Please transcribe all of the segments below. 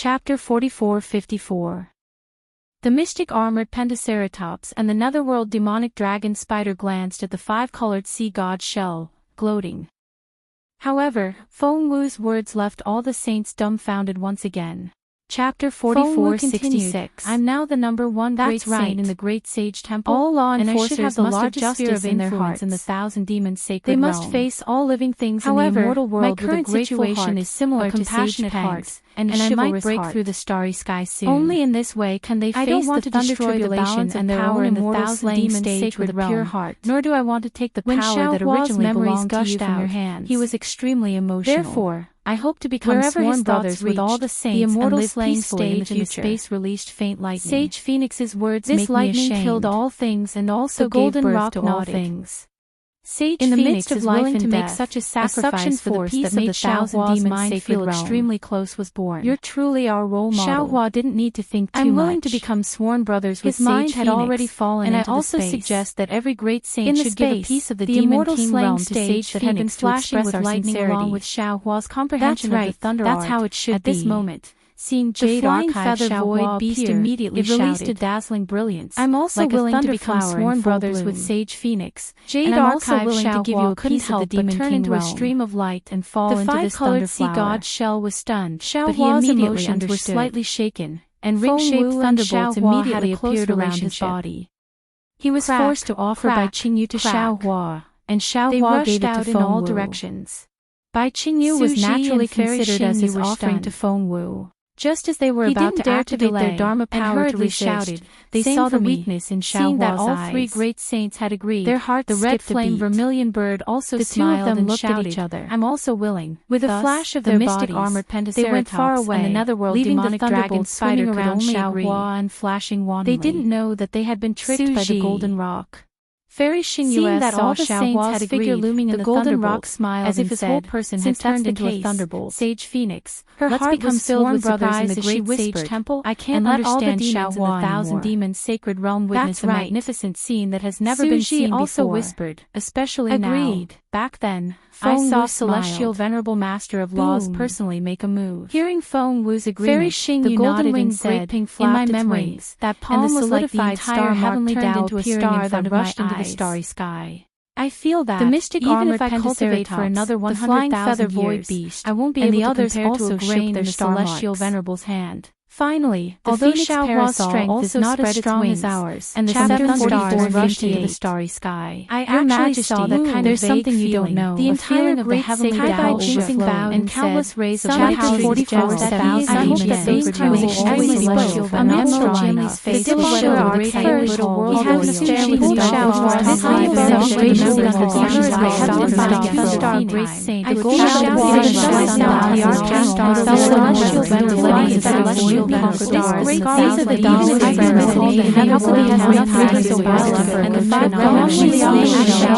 Chapter 44-54. The mystic armored Pentaceratops and the netherworld demonic dragon spider glanced at the five-colored sea god's shell, gloating. However, Feng Wu's words left all the saints dumbfounded once again. Chapter 44-66. I'm now the #1 great saint in the great sage temple. All law enforcers must have justice in their hearts in the thousand demons' sacred realm. They must face all living things in the immortal world with a grateful heart, is similar to compassionate hearts, and I might break through the starry sky soon. Only in this way can they face the thunder tribulation and their own immortal demon stage with a pure heart. Nor do I want to take the power that originally belonged to you from your hands. He was extremely emotional. Therefore, I hope to become sworn brothers with all the saints the immortal and live peacefully in the space-released faint lightning. Sage Phoenix's words make me ashamed. This lightning killed all things and also gave birth to all things. Sage in the midst of life and death, such a sacrifice for the peace of the thousand demons feel extremely close was born. You're truly our role model. Xiaohua didn't need to think too much. I'm willing to become sworn brothers with Sage Phoenix. His mind had already fallen into the space. And I also suggest that every great saint should give a piece of the demon king realm to Sage Phoenix flashing with lightning along with Xiaohua's comprehension of the thunder art. That's how it should be. At this moment, seeing Jade flying feather void beast immediately released a dazzling brilliance. I'm also willing to become sworn brothers with Sage Phoenix. Jade I'm also willing to give you a piece of the demon king into a stream of light and fall into this thunderflower. The five-colored sea god shell was stunned, but he immediately were slightly shaken, and ring-shaped thunderbolts immediately appeared around his body. He was forced to offer Bai Qingyu to Xiaohua, and Xiaohua gave it to in all directions. Bai Qingyu was naturally considered as his offering to Feng Wu. Just as they were about to activate their Dharma power to resist, they saw the weakness in Xiaohua's eyes. Seeing that all three great saints had agreed, their hearts the red flame vermilion bird also smiled and looked at each other. I'm also willing. With a flash of their mystic armored Pentaceratops, they went far away, and the netherworld leaving demonic the dragon spider around Xiaohua and flashing wantonly. They didn't know that they had been tricked by the golden rock. Fairy Xingyue that all the saints had figure looming in the golden rock smiled as if his whole person had turned into a thunderbolt. Sage Phoenix, her heart was filled with surprise as she whispered, I can't understand Xiaohua in the thousand demons sacred realm witness a magnificent scene that has never been seen before. Also whispered, especially now. Agreed. Back then, I saw celestial venerable master of laws personally make a move. Hearing Feng Wu's agreement, the golden winged said, in my memories, that palm was like the entire heavenly Tao into a star that rushed into the starry sky. I feel that, the mystic even if I cultivate for another 100,000 years, beast, I won't be able to others also grain their celestial venerable's hand. Finally, although Xiaohua's strength is not as strong as ours, and the seven stars rushed into the starry sky, I actually saw that kind of something you don't know. The entire of the heavenly Tao overflowed, and countless rays of the power suggest that I hope that those times was extremely celestial. Amid Jimmy's face, the silhouette of a great little world. He has the stare with Xiaohua's high fell remember that the honor is a two-star great saint. I go down the archangel, the celestial venerable this great these are the demons I remember the heavenly has not taken so well and the five commonly shall this day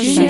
Still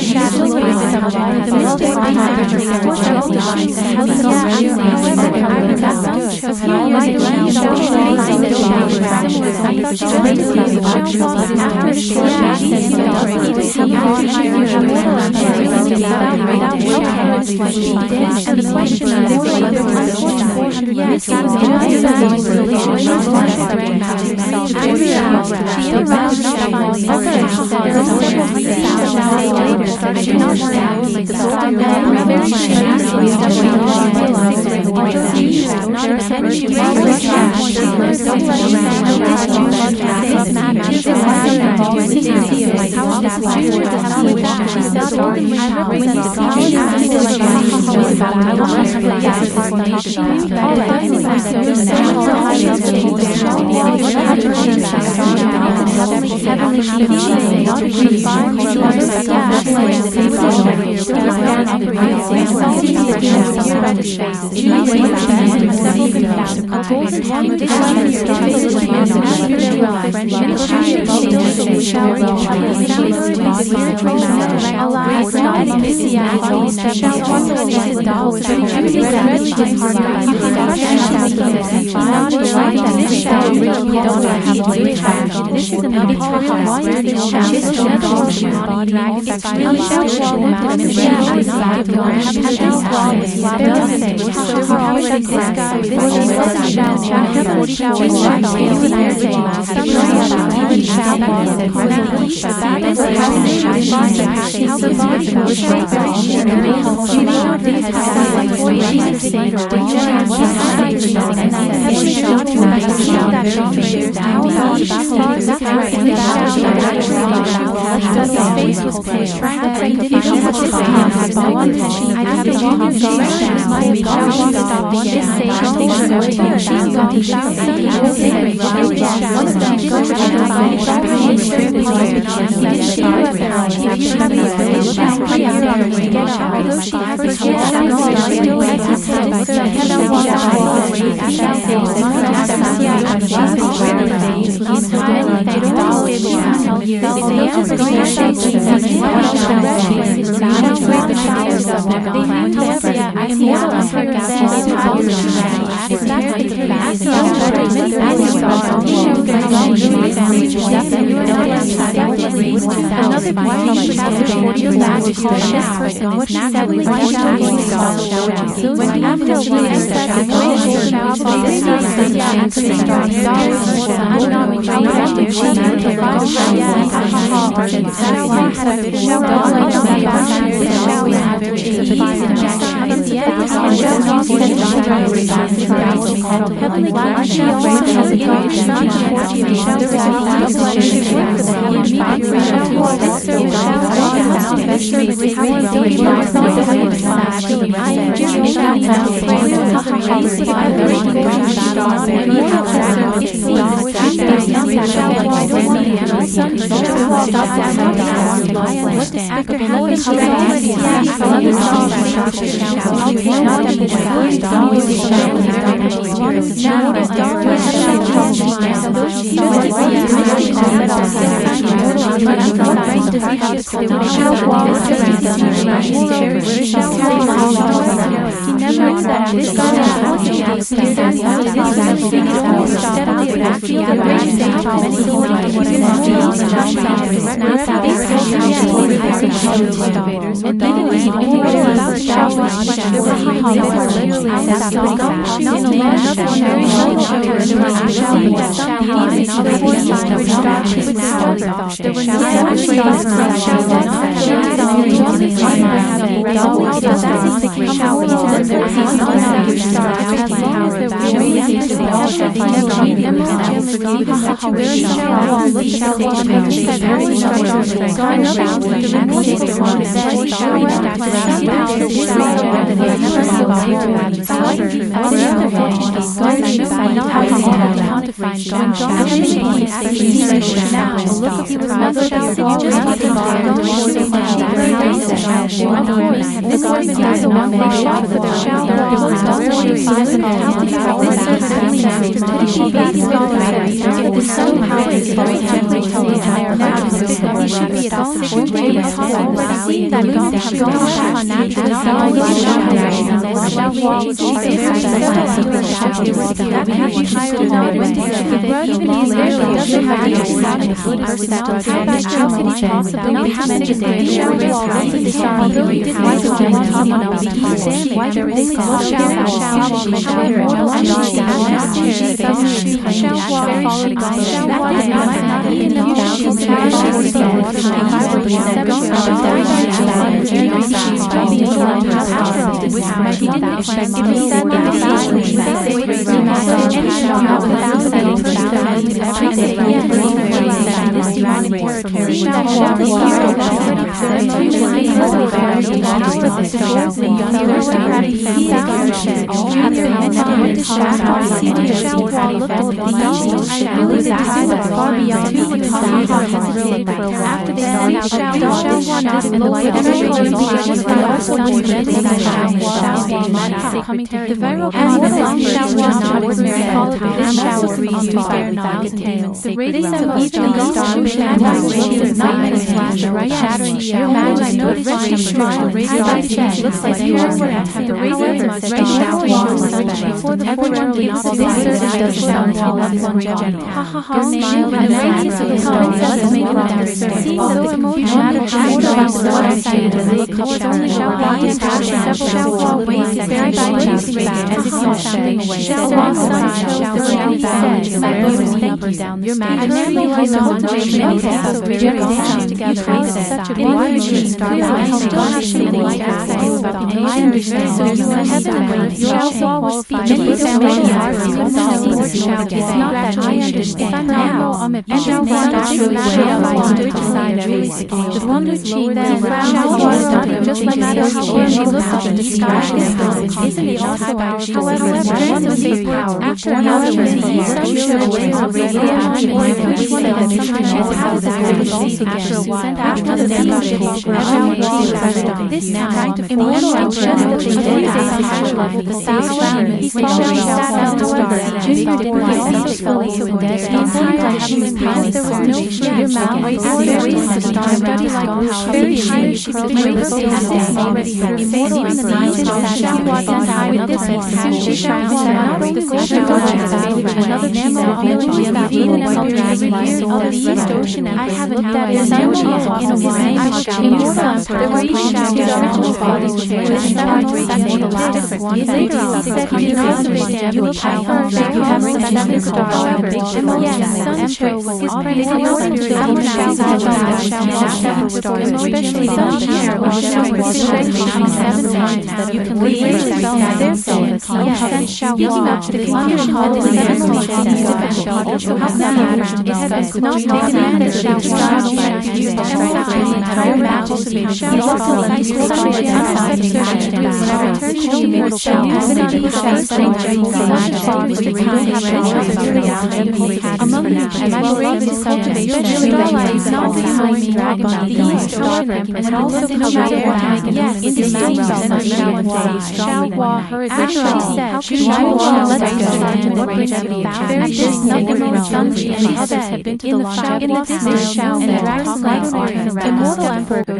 seeing that God has gone upon naturally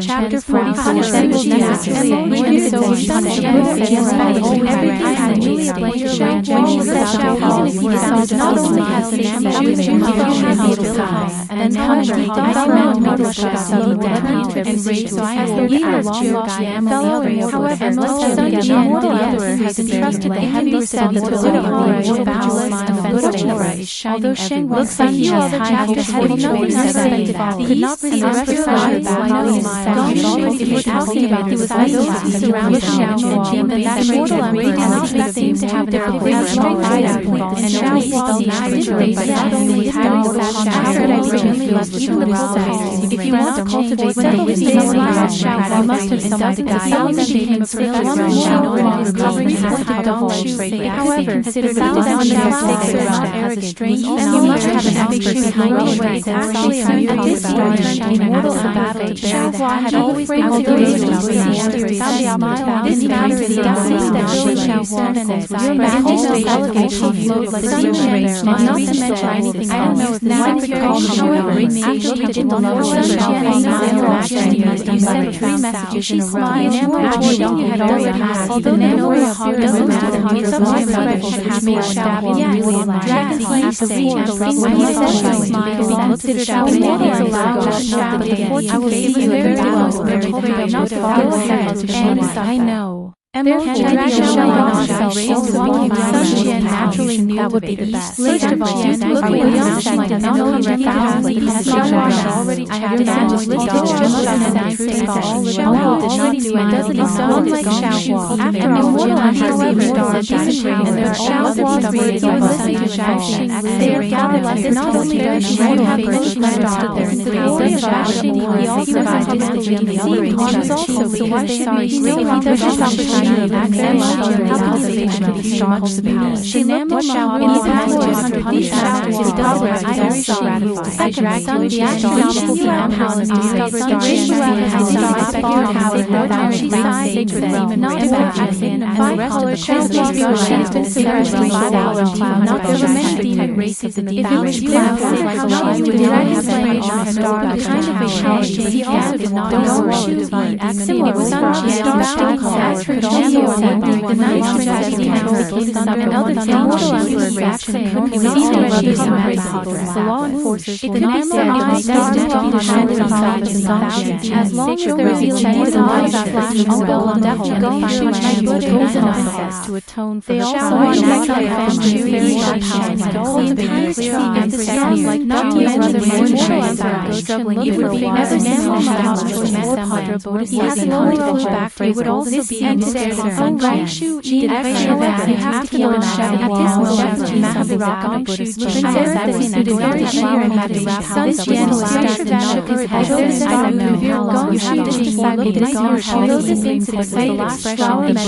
Chapter 45 If you want to cultivate several pieces of grass, you must have someone to guide. However, consider the not as a strange, and you must have an expert behind you. Actually, at this point, mortal in battle to bear the had always been cultivated to see this matter is the essence that Xiao Huang said. Your majesty's delegation flowed like steam race, not to mention anything else. I don't know if now you recall, however, After looked at the lower you sent 3 messages in a row. Actually, you had already passed. Although the Nora Hog doesn't matter, it's up to your which made Xiao really laugh. Dragon Slayer when he said so, smiled, looked at her shower, and allowed to shout again. I will see you very well, very not far ahead. And I know. Therefore, Dragon Shell raised the walking Sun naturally knew that would be the best. First of all, look beyond that did not know he had already chatted and just as a nice thing all the Xiao did not do and doesn't unlike Xiao. After all, however, and there are Xiao stubborn they are gathered not only does she have both stood there in the glory of fashion, he also survived the other he was also so why should he know he doesn't of access cultivation to be much superior. She named what shall in the past 100 years I very so gratified. Second, the astronomical house discovered the ratio has not how it wrote she signed to them not imagine and the rest of the she has been suppressing by the not there were many type races in the balance how you would have a star kind of a show she also did not know it was star the night princess and other things reaction couldn't be the law enforcers will not say as long as there is a light flash on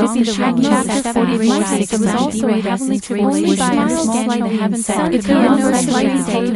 definitely to atone for the family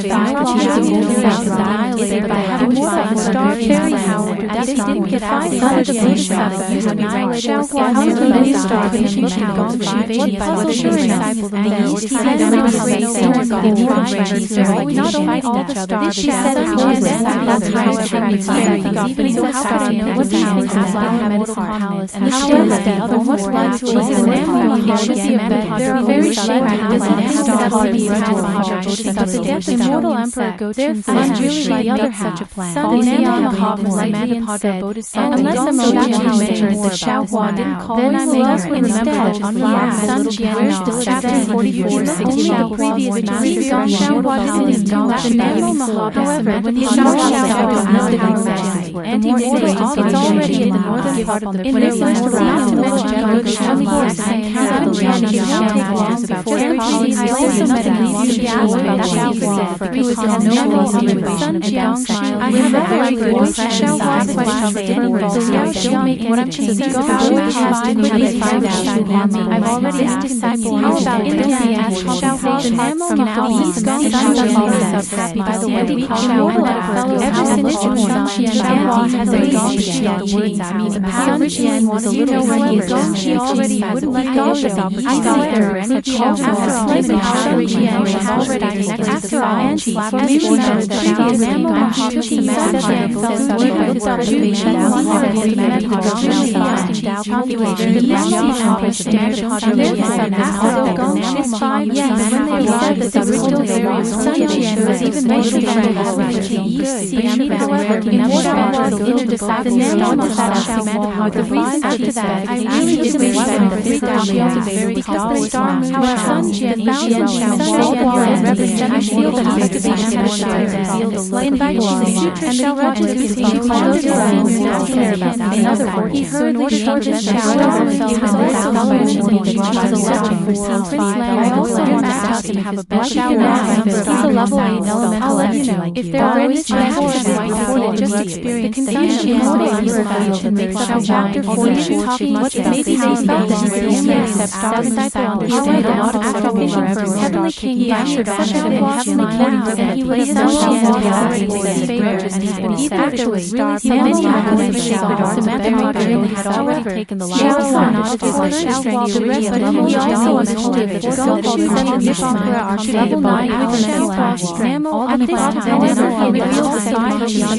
like not to brother struggling he would be never he has no back he would also be after the However, when the it's already in the northern part of the planet. I have a very good impression I've already asked disciple how about from now he's gone by the way we call ever since has a the power was a little when he is gone she already wouldn't let go of this opportunity after all and she as we know the previous cultivation he heard the children shout I also want to ask him have a best he's a lovely elemental energy. If there are always chances just experience the confusion chapter 44 talking much about maybe they felt that he could only accept stars and sound. However, after vision from Heavenly King Yasher Heavenly Cloud, and he was already said favor, and he's been effectually star many accolades shouted Samantha really had already taken the last not to the rest of them. He also understood that the so-called Nishakura are level 9 with Namo at this time he revealed the psychology of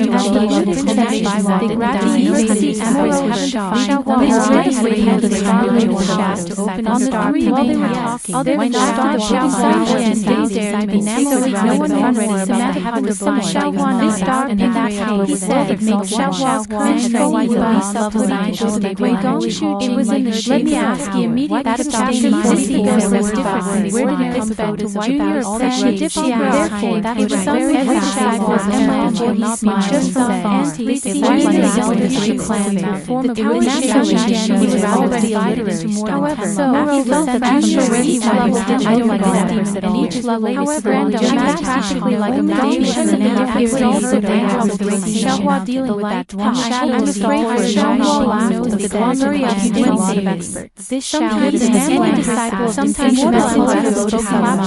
the gravity sees Emperor's Shaohua had revealed the starlight shadows to open on the star while they were talking. When Shaohua and they dared to Namo no one already Samantha having the Shaohua this star in that power he said it makes Shaohua's control by self-reliance. It was in the let me ask you immediately that chapter 44 was different. Where did it come about to wipe out all the shades? Therefore, that it was some very shy was and not just some anti-Semitic clan that form of naturally he was already divided into more than 10 levels. He felt that actual race levels I don't like that and each level however is practically like a mountain and it was also dangerous of Shaohua dealing with that one shadow. I'm afraid for Shaohua knows the glory of humanity experts. This sometimes any disciple sometimes mortal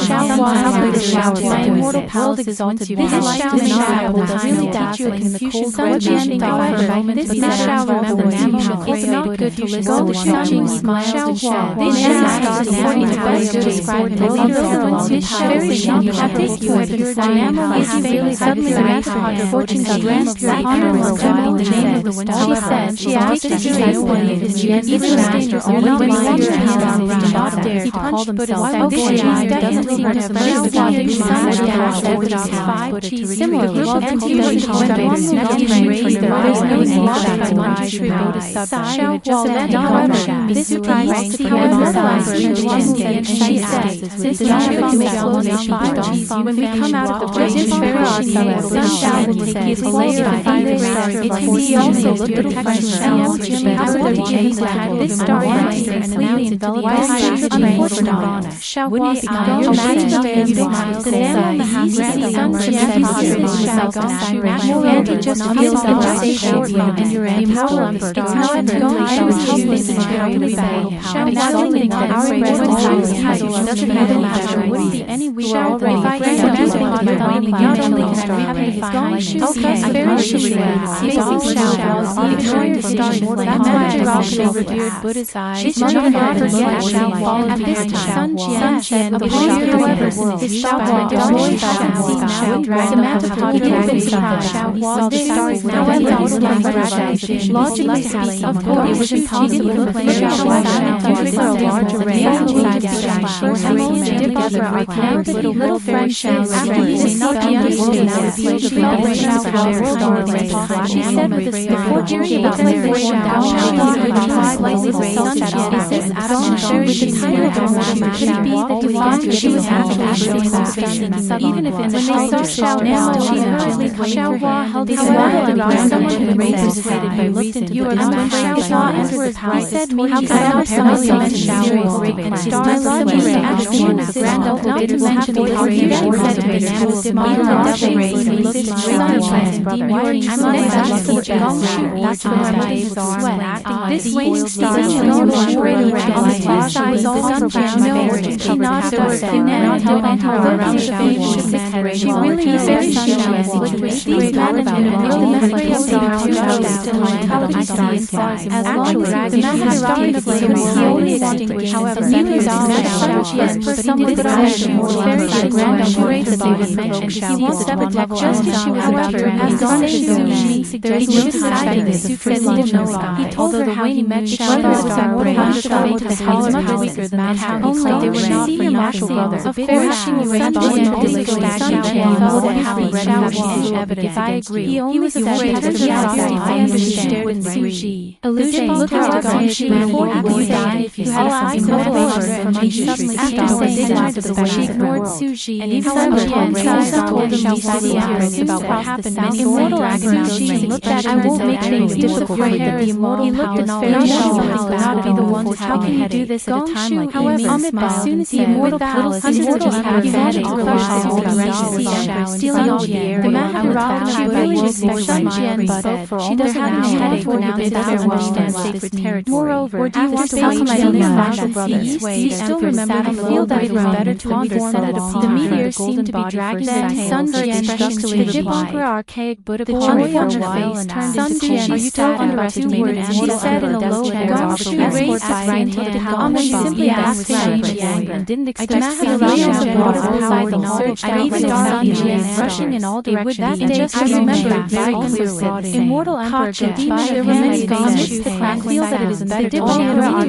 Shaohua the shower my immortal palace is all to be this Shaohua does really dazzle in the cold red however this Shaohua remember it's not good to listen to Shang smiles and shed this star according to best to describe the leader of the world this very Shang at this point the Dynamo is failing suddenly the master fortune grants the honor of the name of the winter she said she asked if he had one of his even master only when he left her house did not dare he punched but himself this doesn't seem to have similarly anti-Russian cultivators never raised their eyes there's no issue by one tribute a subject however this surprise and she says this when we come out of the British sunshine will take a layer of fire it can be also looked at the however the James had this star answer and completely enveloped unfortunately Shaohua became your magic the name of the house and he just feels and your power of the star I was hopeless and terribly bad Shaohua in our doesn't matter would be any we are already not only can we have a going shoes very ignoring the stars that's why Rashi revered Buddha's eyes she's not forget Shaohua at this time Sun of the however his Shaohua destroyed Samantha taught Shaohua the stars now logically speaking of course it was impossible to play Shaohua for a large array together little friend Shaohua after he may not be understood she said with a before hearing about marriage Shaohua replied lazy says Adam very could it be that the father she was actually even if in the saw Shaohua held his someone who raised his head by reason you are not Shaohua entered his house said me how can I apparently Shaohua and stars love you afternoon grand not to mention the confusion this waning star she really is very these management however for someone good very grand he wants to protect just as she was about to as the same he told her how he met Shaohua to the house much weaker than that how he claimed they were not for natural brothers a very evidence I agree he was afraid that I understand with Suji illusion look at the she before he died if you had something she ignored Suji and however told him about what happened immortal as Suji looked at him and said, "I won't be afraid that the immortal power could not be the one to how can you do this at a time like this?" However, as soon as the immortal palace had stealing all the air, the man who robbed the village but spoke for almost an hour to announce that understand sacred territory. Moreover, after you still remember I feel that it was better to wander so long. The meteor seemed to be dragging then Sun Jian the Jibunker archaic Buddha poem for a while and Sun Jian, are you still underestimated? And she said in a low voice, she raised his right hand, she simply asked Sun Jian and didn't expect to see the rails of water outside the searched out the Sun Jian rushing in all directions. That day I remember it very clearly. Immortal Emperor Godiva, there were many gods amidst the crack. I feel that it is better to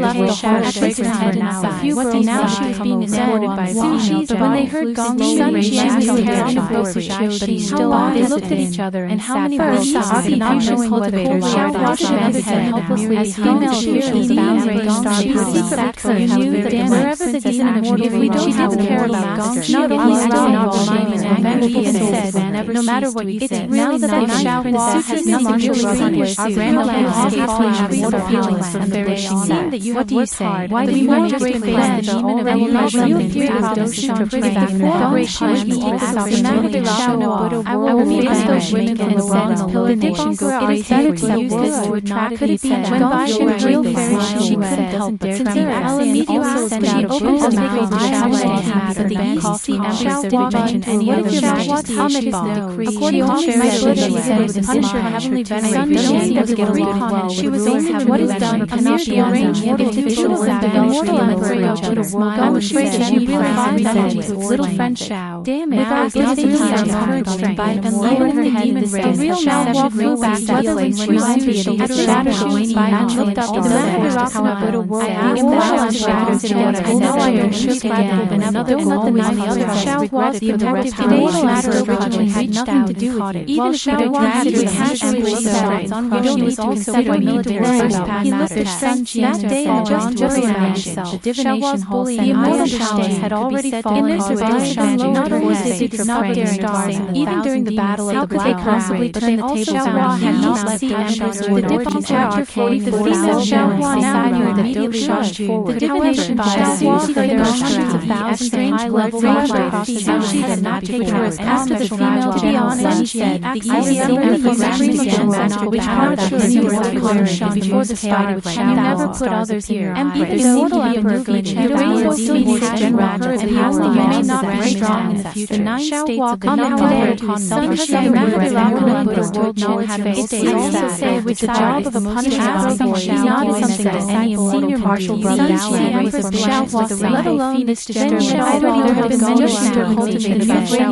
left the shadow shake her head and sigh. What they now she was being escorted by Sushi, but when they heard Gong Sun Jian but he still they looked at each other and how many worlds saw the not showing cultivators washing his head helplessly as female fears bound star you knew that wherever the demon of if we don't have care about Gong not only still not shame and anger said no matter what you say now that the Shao Hua has nothing to accomplish our grandmother has water feelings from the day on that you have worked hard why do you want to break the demon of real fear of Dosha to bring back the great plans you I will be those women from the bronze pillar nation go crazy for use this to attract could it be that when Bashan real fairy she couldn't help but since I'll immediately send out a open to make the Shao but the EC Shao didn't mention any other according to my said the Punisher heavenly venerate she was only what is done cannot be arranged if the visual immortal I'm afraid that she realized that with little friend Shao damn it I was listening to her strength and lowered her head and raised her Shao should go back to the place where you at a shadow going by and looked up the man however I asked the Shao shadows again I know I don't shook again and another don't let the knife the other Shao was the protective today's latter originally had nothing to do with it even Shao had to casually strength he was also quite military he lifted Sun Jian that day and just worried about himself the divination hall the immortal powers had already fallen in their surveillance not only did they not dare stars even during the battle of the Black possibly turn the tables around had not left the difficult chapter 40 the female Shao Hua now knew that Doge shot forward the divination Shao Hua for the hundreds of thousands of high-level across the town she had not taken her as after the female to be honest she said the easy extreme again which part of that you were declaring before the spider with you never put others here and even the immortal emperor Godiva general and has the you may not be strong in the future. The 9 states of the non-Buddha Sun Buddha world knowledge face they also say with the job of a punishment is not something that any senior martial brother let alone this disturbance already there have been mentioned to cultivate by Shao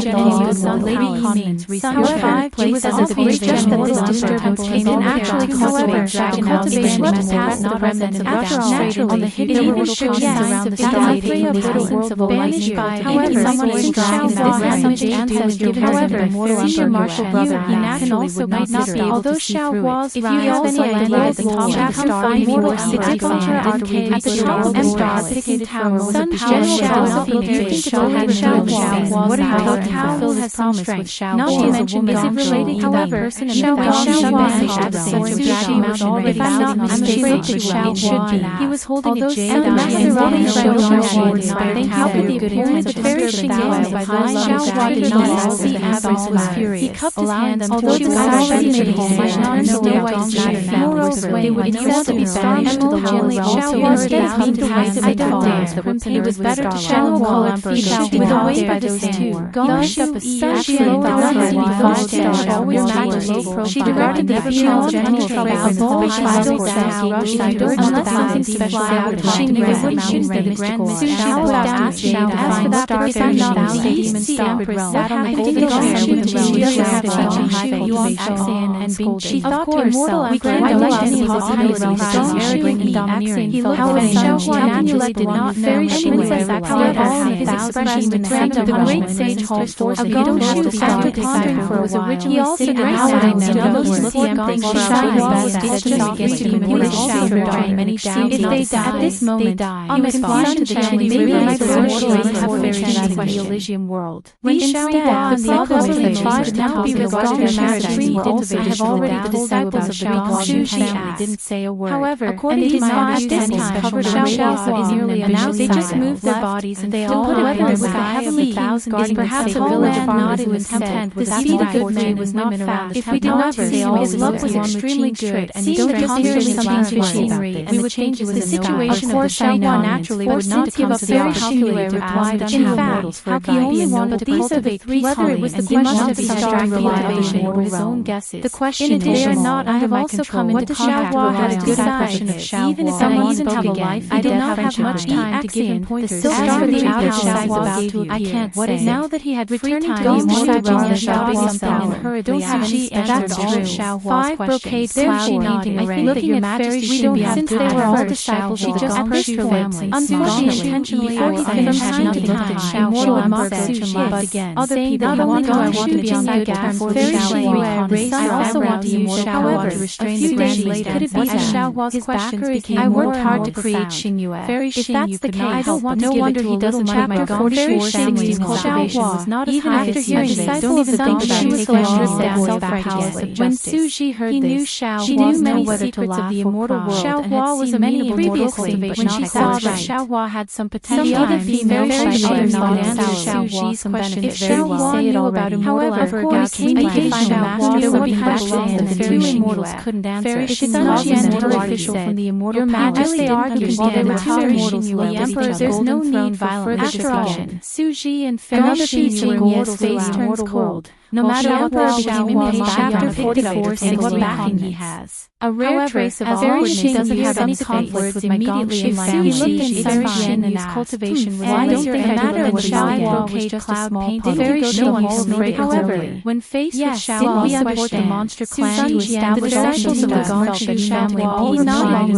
Lady Constance Sun 5 places as a bridge just that this disturbance came in actually cultivate cultivation must pass the presence of Russia on the hidden world signs of insulating in the absence of a light by however someone is strong this message ancestor however senior martial brother he naturally would not consider although Shao was if you have any idea the top star immortal signifier arcade at the top of Empire Picking Tower Sun General Shao had Shao what are you to fulfill his promise with Shao not to mention is it related however Shao was already if I'm not mistaken it should be he was holding a jade and how could the appearance of perishing days by those Shao did not see avarice was furious he cupped his hands although she was already made home they would insist to be banished to the lower realms it was better to shallow call Emperor with a weight by those two gushed up a sunshine she directed the appearance of any trouble unless something special happened she knew it wouldn't choose the grand mystery as for that because I'm not the EC Empress sat on the golden chair with the she thought to herself we can't let any possibilities strong arrogant and domineering he looked at Shao Hua naturally did not very she was however his expression the great sage holds forth a gong shoot after pondering for a while he also did not know the most important thing she tried his best to just against him he was also drawing many doubts if they die at this moment he was confined to the Chinese river like the Elysium world when instead the cultivation could now be regarded as paradise also I have already the told you disciples about of the Xiao Xu family didn't say a word. However, according to my understanding, Xiao is nearly ambitious. They just moved their bodies and they all put it with the eye of the thousand guarding perhaps a village farmer who was content with the speed of good men was not found. If we did not see him, his luck was extremely good, and don't consider something machinery, we would think the situation of the Xiao naturally would not give up their calculated reply to in fact, how he only wanted to cultivate whether it was the question of the starting cultivation or his own guesses. The question is not I have also come into contact with a good impression of Xiao. Even if someone even have a life, I did not have much time to give him pointers. As for the outer Xiao about to appear, I can't say. Now that he had returning to the immortal realm and shouting something and hurriedly Suji answered all of Xiaohua's questions. Therefore, painting array, looking at Majesty, since they were all disciples, she just pushed her lips. Unfortunately, intentionally, before he finished, had not looked at Xiaohua Emperor but again, other people not only do I want to be on good terms with Xiaohua, I also want to use Xiaohua to restrain the grand later. Could it be as Xiaohua's questions became I worked hard to create Xingyue. If that's the case, I don't want to give it to a little chapter 44 family's cultivation was not as high as hearing this. Don't even think about taking self-righteously. When Suji heard this, she knew many secrets of the immortal world Xiaohua was amenable previously, but when she saw that Xiaohua had some potential, the other females others not answer Xiaohua's question. If Xiaohua knew about immortal orgasm, I could find a master there would be that the two immortals couldn't answer. If it's not immortal official from the immortal palace, they argued while they were two immortals the emperor. There's no need for further discussion. Suji and another piece of gold face turns cold. No matter what became impatient, chapter 44 says what backing he has. A rare trace of awkwardness doesn't have any conflict with immediately in line. He looked at Very Shin and asked, cultivation was I don't think the matter with Xiaohua was just a small part. Very Shin was afraid. However, when faced with Xiaohua, we support the monster clan to establish the disciples of the Gongshu family always nodded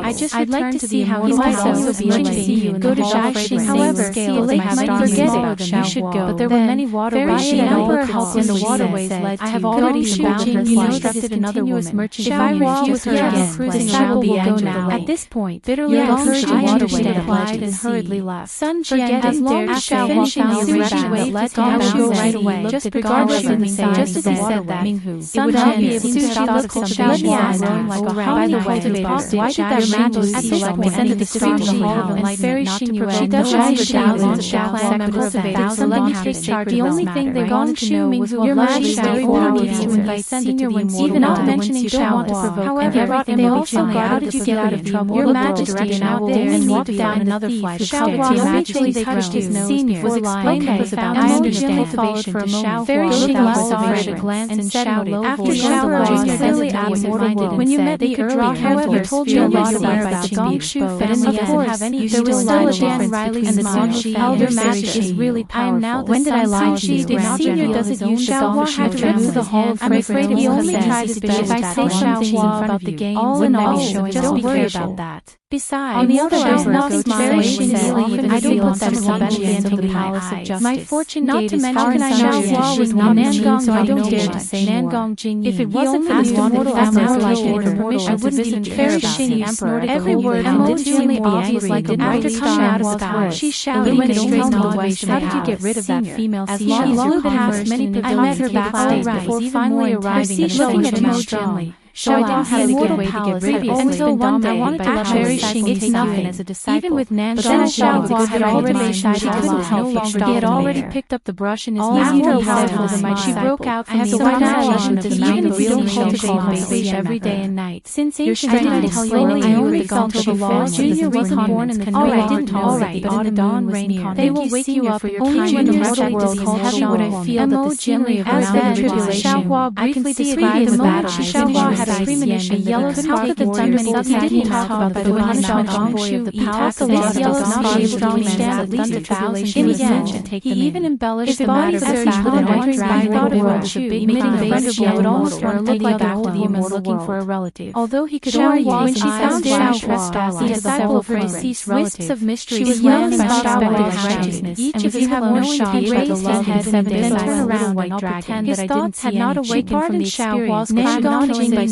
and said, I'd like to see how he might also be able to see you in the hall fragrance. However, the lake might forget it. You should go. But there were many waterways and all helpless the waterways led to. I have already bound her constructed another woman. If I refuse her again, the disciple will go now. At this point, bitterly encouraged the waterway replied and hurriedly left. Sun Jian as long as finishing the erection that led to Gongshu right away. Just regardless of the saying, just as he said that, Sun Jian seemed to stop the let me ask you, like a by the way, why did that Majesty at this point send the star to the hall of enlightenment not to prevent no longer thousands of clan members of so let me take charge. The only thing they wanted to know was your Majesty very powerless to invite senior ones, even not mentioning don't want to provoke. However, they also how did you get out of trouble? Your Majesty and I will and walked down another flight. Eventually they touched his nose. Senior was explained it was about I understand. Cultivation for a moment. Very left a glance and shouted after shower Junior clearly absent-minded when you met the early. However, told you about the Gongshu family. Of course, there was still a Dan Riley and the Gongshu elder Majesty is really powerful. When did I lie to you? Senior doesn't use Xiaohua had to remove the whole I'm afraid he only tries his best. If I say Xiaohua about the game, all in all, just worry about that. Besides, on the other hand, not very shinily, I don't put them some benefits of the palace of justice. My fortune not to mention Xiaohua was not Nangong, so I don't dare to say more. If it wasn't for the immortal family like permission, I wouldn't even care about the emperor. Every word emotionally obvious like a after coming out of the power. She shouted when straight to how did you get rid of that female as long as you passed many pavilions? I met her backstage before finally arriving and looking at him strongly. So I didn't have a good way to get rid of it until one day I wanted to let Very Shing take nothing as a disciple. Even with Nan Xiaohua had already she couldn't help it. He had already picked up the brush in his easy to power. She broke out from the isolation of the mountain real cultivate baby every day and night. Since ancient times, slowly I only felt the laws. Junior wasn't born in the I didn't know that, but in the dawn rain they will wake you up only when the mortal world is heavy. Would I feel that the scenery of the tribulation? I can see it in the battle. Xiaohua had a premonition, a yellow spark of the thunder he didn't talk about the punishment of the palace of the yellow spark strong stand at least 1,000 in the end. He even embellished the matter of fact that an entering by thought it was a big emitting thunderbolt would almost want to take like back to the woman looking for a relative. Although he could argue when she found Xiaohua, the disciple of Francie's wisps of mystery she was young and Xiaohua's righteousness. Each of you have no shot by the love head and then turn around and I'll pretend that I didn't see any. She pardoned Xiaohua's crime not killing by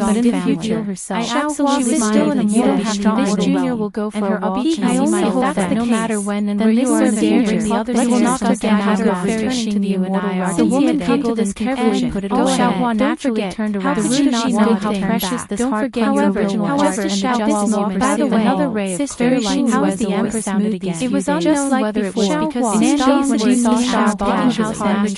but in the future, I absolutely still in a mortal this junior will go for a walk and see myself that no matter when and where you are in the future, we will not forget how good returning to the immortal realm. The woman giggled and carefully put it away. Xiaohua naturally turned around. How could she not know how precious this heart can be? However, this moment, by the way, another ray of clear light as the Empress sounded again. It was unknown whether it was because Nan when she saw Xiao Bao's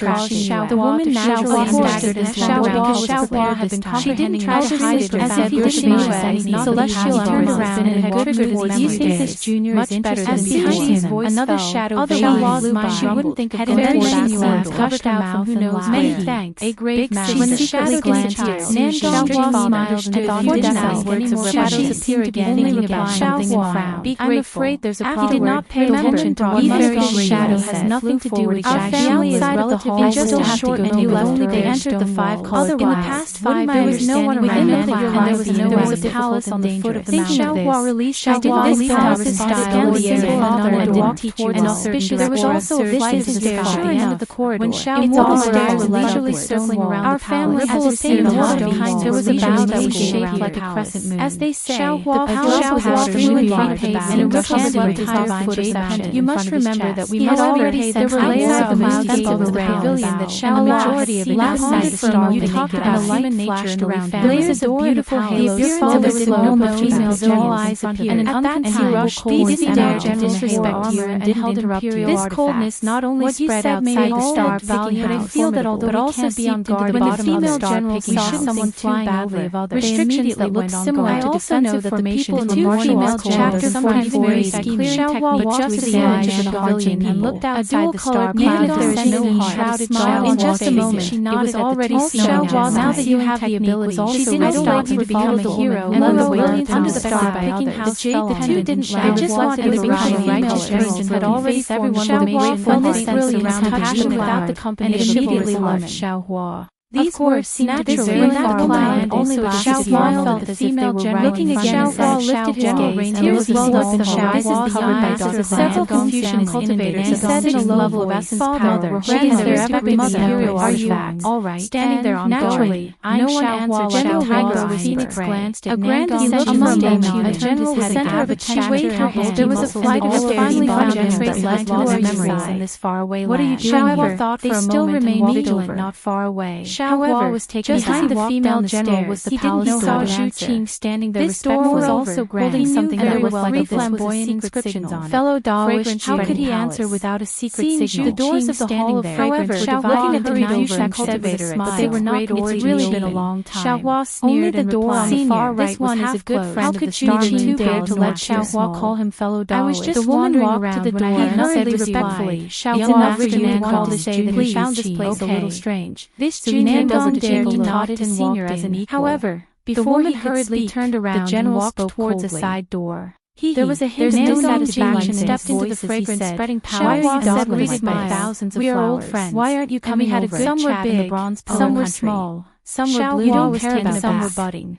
house, the woman naturally staggered as Xiao Bao had been comprehending how to hide it as if he didn't know Celestial turned around and had triggered his memory. You think this junior is better than behind him? Another shadow otherwise mind. She wouldn't think of very senior covered out from who knows many thanks. A grave matter. When the shadow glanced at Nan smiled and thought didn't ask words of shadows appear again, thinking about something and frowned. Be I'm afraid there's a problem. He did not pay attention to what Muscov's shadow has nothing to do with Our Shaggy. family is relatively just a short and you left they entered the 5 colored. In the past 5 there was no one around and there was a palace on the foot of the mountain. Xiaohua released This palace is style and didn't teach you an auspicious. There was also a flight of stairs at the end of the corridor. When Xiaohua stairs were leisurely circling around the palace, as it seemed behind there was a bow that was shaped like a crescent moon. As they say, the palace was extremely large and it was covered with entire foot of. You must remember that we must already there were layers of clouds above the pavilion that shall majority of it pondered for a moment. You talked about human nature around layers of beautiful halos. Your father did not know females all eyes appeared, and at that time these dared to disrespect you and held imperial artifacts. This coldness not only spread outside the star picking, but I feel that although we can't be on guard when the female general saw someone flying over, restrictions that looked similar to defensive formations for martial arts chapters sometimes very scheming technique, but just as the edge of the pavilion and looked outside the star cloud if there is no shrouded smile in just a moment. It was already snowing outside. Now that you have the ability, she didn't stop to become a hero and led the way under the star picking house fell on. The two didn't laugh. They just wanted to become a righteous generals had already everyone with a major when this brilliance compassion without the company and immediately left Xiaohua. These words seemed to be very far away, and only with Xiaohua felt as if they were looking again. Xiaohua lifted his gaze, and it was well up the horizon covered by dark several Confucian cultivators said in a low voice, "Father, grandmother, respected mother, are you all right?" Standing there on naturally, no one answered. General Ringo Phoenix glanced at Nangong Jin, a general center of attraction. There was a flight of finally found that led to his memories in this faraway land. What are you doing here? Thought for a moment and walked over, not far away. However, was taken just behind the female general was the palace door. He saw Zhu Qing standing there respectful was also holding something that looked like flamboyant inscriptions on it. Fellow Daoish, how could he answer without a secret signal? The doors of the hall of fragrance were looking at the Confucian cultivator, but they were not. It's really been a long time. Xiaohua sneered and replied, "The far right was half a good friend of the star moon dared to let Xiaohua call him fellow Daoish." The woman walked to the door and said respectfully, "Xiaohua called to say that he found this place a little strange. This junior doesn't dare to nod to senior as an equal." However, before he hurriedly turned around, the general walked towards a side door. There was a hint of dissatisfaction and stepped into the fragrance spreading palace. Said greeted by thousands of flowers. "We are old friends. Why aren't you coming over?" Some were big, some were small, some were blue, some were budding.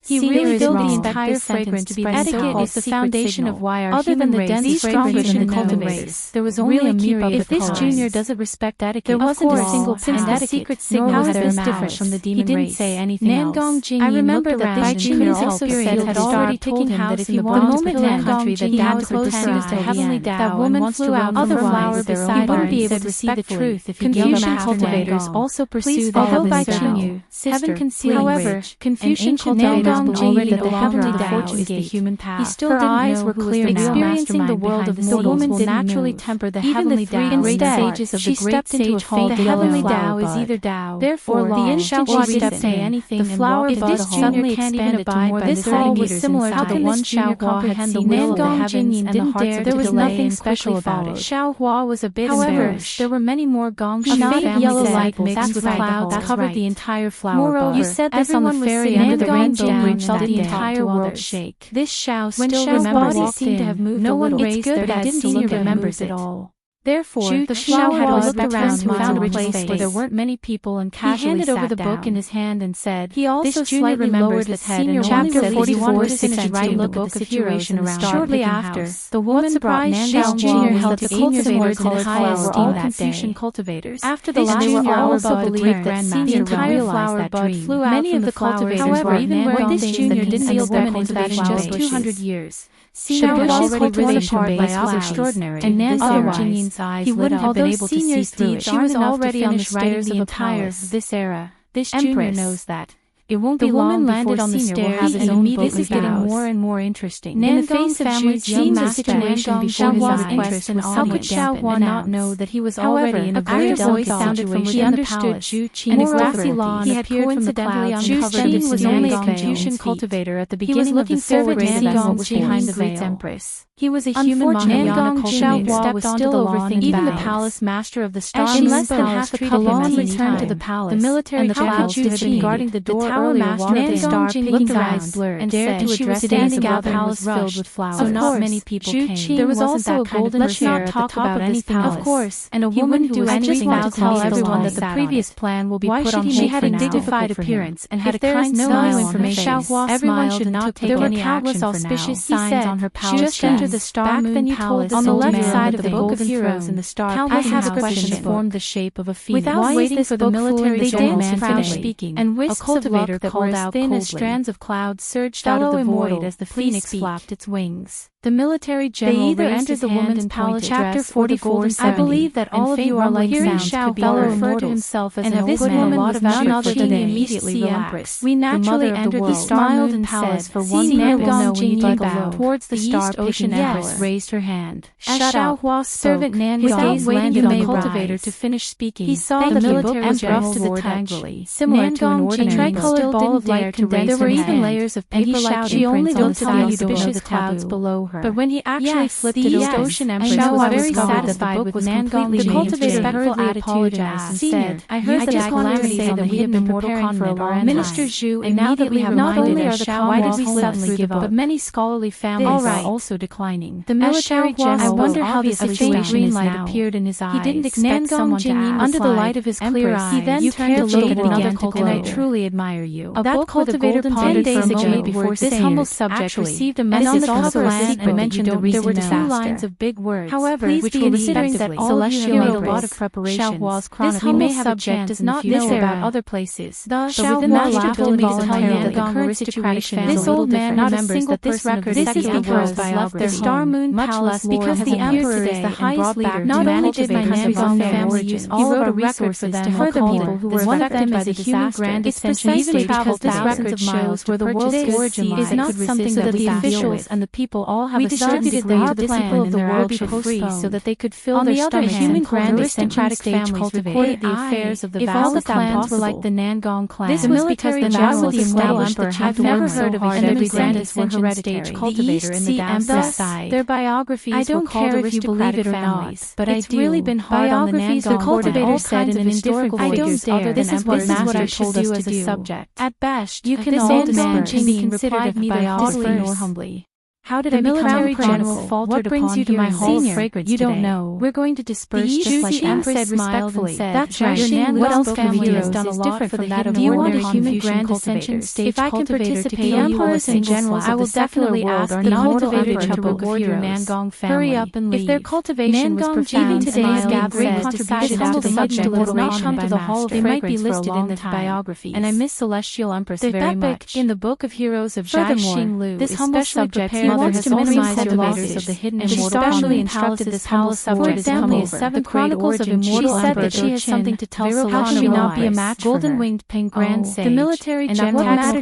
He really built the entire fragrance to be etiquette is the foundation of why our other than the dense fragrance and the cultivators. There was only a myriad of colors. If this junior doesn't respect etiquette, there wasn't a single pin etiquette. Secret signal was there different from the demon race. He didn't say anything else. I remember that this junior also said had already told him that if he wanted to build a country that Dao pretends to heavenly Dao, that woman flew out from her flower beside her and said to see the truth if he gave him cultivators also pursue the heavenly Dao. Heaven concealed. However, Confucian cultivators already the heavenly Tao is the human path. He still didn't eyes were clear now. Experiencing the world of mortals, the woman will naturally temper the heavenly Tao. Instead, she stepped into a faint the heavenly Tao is either Tao. Therefore, the instant she didn't say anything, the flower bud suddenly expanded to more than 30 meters in size. The one Xiaohua had seen the will of the heavens and the hearts of the delay. There was nothing special about it. Xiaohua was a bit embarrassed. There were many more gongs. A faint yellow light mixed with clouds covered the entire flower bud. You said everyone was sitting under the rainbow bridge felt the entire world shake. This Xiao still remembers seemed to have moved no one raised their heads to look at members at all. Therefore, the Xiao had looked around and found a place where there weren't many people and casually handed over the book in his hand and said, he also slightly lowered his head and chapter 44 to write look at the situation around. Shortly after, the woman brought Nangong Jr. held the cultivators in high esteem that Confucian cultivators. After the last junior also believed that the entire flower bud flew out many of the cultivators. However, even where this junior didn't feel that in just 200 years. Senior had already risen apart by extraordinary, and otherwise, he wouldn't have been able to see through it. She was already on the stairs of the entire this era. This junior knows that. It won't be long before on the stairs and immediately this is getting more and more interesting. In the face of Zhu's young situation before his interest was somewhat Xiaohua not know that he was already in a very delicate situation. He understood Zhu Qing and a grassy lawn he had coincidentally uncovered. Zhu Qing was only a Confucian cultivator at the beginning of the forward Nangong was behind the great empress. He was a human Nangong Xiaohua was still overthinking even the palace master of the star. In less than half a lawn returned to the palace. The military and the cloud had been guarding the door master of the star picked eyes blurred and dared to address today's palace filled with flowers. So not many people came. There was also a golden chair at the top of this palace. Of course, and a woman who was anything to tell everyone that the previous plan will be put on hold. She had a dignified appearance and had a kind smile on her face. Everyone should not take any action for now. Auspicious signs on her palace. Just enter the Star Moon Palace on the left side of the Book of Heroes in the Star. I have a question. Formed the shape of a phoenix. Without waiting for the military general to speaking, and wisps a cultivator that called out thin as strands of clouds surged out of the void as the phoenix flapped its wings. The military general either entered the woman's palace. Chapter 44. I believe that all of you are like sounds could be referred to himself as an old man. A lot of none other than immediately relaxed. We naturally entered the Star Moon Palace for one man will know when you bow towards the Star Ocean Empress raised her hand. As Xiao Hua servant Nan gaze landed on the cultivator to finish speaking. He saw the military general roared angrily, similar to an ordinary tricolored ball of light condensed. There were even layers of paper-like imprints on the sides of the clouds below her. But when he actually flipped it over, Ocean Empress was very satisfied with Nangang. The cultivator hurriedly apologized and said, I heard the calamities that we have been preparing for a long time. Minister Zhu, and now that we have not only are the why did we suddenly give up, but many scholarly families are also declining. The military general, I wonder how this faint green light appeared in his eyes. He didn't expect someone to ask. Under the light of his clear eyes, he then turned to look at another cultivator, and I truly admire you. That cultivator pondered 10 days ago before this humble subject received a message on the land and mentioned there were 2 lines of big words. However, which were considering that all of you made a lot of preparation. This humble subject does not know about other places. But within that laughable involuntarily the current situation, this old man remembers that this record is the emperor's left their Star Moon Palace because the emperor is the highest leader. Not only did my Nangang family use all of our resources to further people who were affected by the human grand ascension, even because this record shows where the world's origin lies, is not something that the officials and the people all have a distributed the people of the world should free so that they could fill their stomachs. Human grand aristocratic families reported the affairs of the vast clans were like the Nangang clan. This was because the general of the immortal emperor had never heard of a human grand ascension stage cultivator in the downside side. Their biographies I don't care if you believe it or not, but it's really been hard on the Nangang. The cultivator said in an historical figures other than emperor's master told us to do. At best, you can all disperse. Be considered neither haughtily nor humbly. How did I become military general? What brings you to my hall of fragrance today? You don't know. We're going to disperse just like Empress said respectfully. That's right. What else family has done a lot for that of ordinary human grand ascension stage. If I can participate, the emperors and generals, I will definitely ask the cultivator to reward your Nangang family. Hurry up and leave. If their cultivation was profound, today's gathering decided after the subject will not come to the hall of fragrance for a long time. Biography. And I miss Celestial Empress very much. In the Book of Heroes of Zhai Xinglu, this humble subject wants to minimize the losses of the hidden and especially instructed this humble subject to come over. The Chronicles of Immortal Emperor. She said that she has something to tell Celeste. How should we not be a match for her? Golden-winged pink grand sage. The military general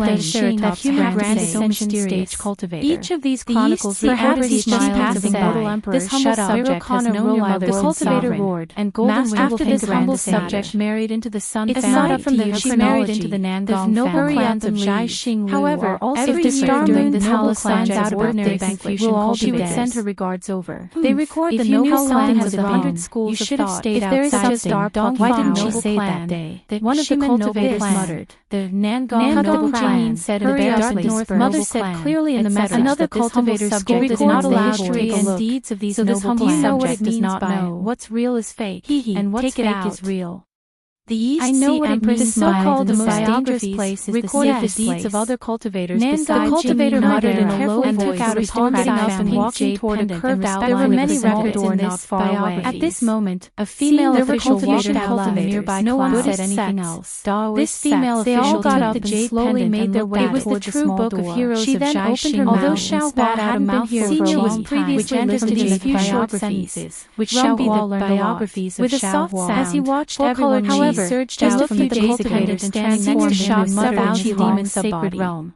explained that human grand ascension stage cultivator. Each of these chronicles perhaps each smiles of Immortal Emperor. This humble subject has known your mother. The cultivator roared, and golden-winged after this humble subject married into the Sun family. It's not up from the she married into the Nangang family clans of Zhai Xinglu. However, if the Star Moon Palace lands out of birthday banquet, she would send her regards over. They record the noble clans of the 100 schools of thought. If there is such a star, why didn't she say that day? One of the cultivators muttered. The Nangang clan said in the dark north. Mother said clearly in the message. Another cultivator's subject is not allowed to take a deeds of these noble clans. Know what it does not know. What's real is fake, and what's fake is real. The East I know what Empress is so-called the most dangerous place is recorded the deeds of other cultivators. The cultivator muttered in a low and took out a standing up and walking toward a curved outline. There were many records in this biography. At this moment, a female official walked out nearby. No one said anything else. This female official got up and slowly made their way toward the small Book of Heroes of Zhai Xinglu. Although Xiao Hua hadn't been here for a long time, which listed in a few short sentences, which Xiao Hua learned biographies of Xiao Hua. As he watched everyone, however, surged out from the cultivator standing next to Shao muttered she demon sacred realm.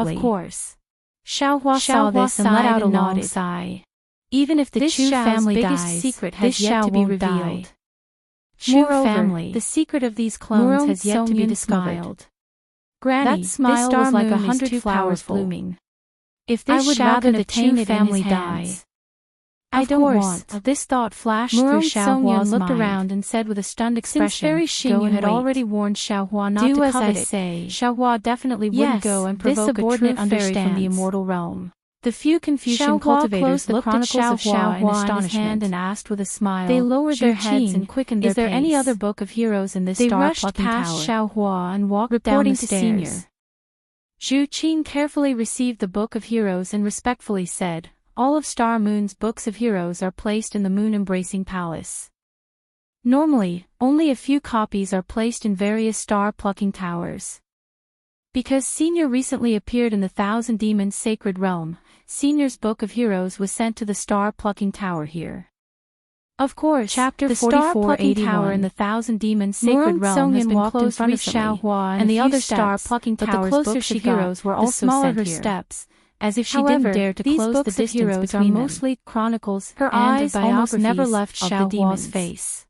quietly. Of course. Xiaohua saw this and let out a long sigh. Even if the Chu family biggest secret has yet to be revealed. Moreover, the secret of these clones has yet to be discovered. Granny, That smile this was like moon 100 is flowers blooming. If I this would Shao rather can the obtain Chu it in family his die. hands. I Of don't course, want. This thought flashed through Murong Xiaohua's Songyun looked mind. around and said with a stunned expression, Since Fairy "Go Xingyun and had wait. already warned Xiaohua not Do to as covet I it, say." Xiaohua definitely wouldn't Yes, go and this provoke a true subordinate fairy from the understands. immortal realm. The few Confucian Xiaohua cultivators closed the looked at chronicles of Xiaohua in Xiaohua in his astonishment hand and asked with a smile. They lowered their heads "Zhu and quickened their Is there any pace. other book of heroes in this They star rushed plucking past tower?" Xiaohua and walked Reporting down the to Senior. stairs. Zhu Qing carefully received the Book of Heroes and respectfully said, "All of Star Moon's books of heroes are placed in the Moon-Embracing Palace. Normally, only a few copies are placed in various star-plucking towers. Because Senior recently appeared in the Thousand Demons Sacred Realm, Senior's Book of Heroes was sent to the star-plucking tower here." Of course, Chapter the 44, star-plucking 81. tower in the Thousand Demons Sacred Realm has been closed recently, and the other star-plucking towers' books of heroes were also sent here. Steps, as if she didn't dare to close the distance between them. Mostly chronicles, her eyes almost never left Xiaohua's face.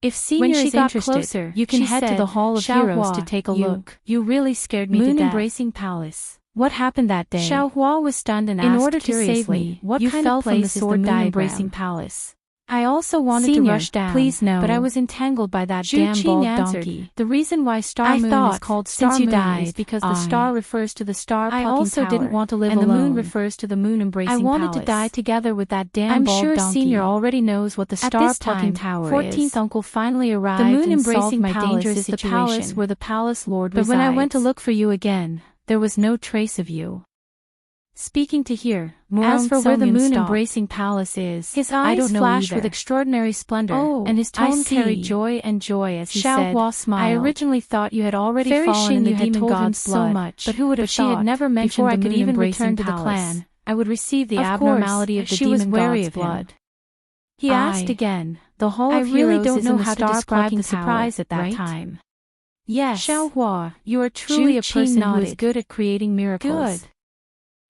If Senior is interested, you can head to the Hall of Heroes to take a look. You really scared me to death. Moon-Embracing Palace. What happened that day? Xiaohua was stunned and asked, "In order to save me, what kind of place is the Moon-Embracing Palace?" I also wanted to rush down, please no, but I was entangled by that damn bald donkey. The reason why Star Moon is called Star Moon is because the star refers to the star-plucking tower. I also didn't want to live alone, and the moon refers to the Moon-Embracing Palace. I wanted to die together with that damn bald donkey. I'm sure Senior already knows what the star-plucking tower is. 14th Uncle finally arrived and solved my dangerous situation. The palace where the Palace Lord resides. But when I went to look for you again, there was no trace of you. Speaking to hear, as for where the Moon-Embracing Palace is, his eyes flashed with extraordinary splendor, and his tone carried joy as he said, "I originally thought you had already fallen in the demon god's blood, but who would have thought, she had never mentioned the Moon-Embracing Palace. To the clan, I would receive the abnormality of the demon god's blood." He asked again, "The Hall of Heroes is in the star-plucking surprise at that time." Yes, Xiaohua, you are truly a person who is good at creating miracles. Good.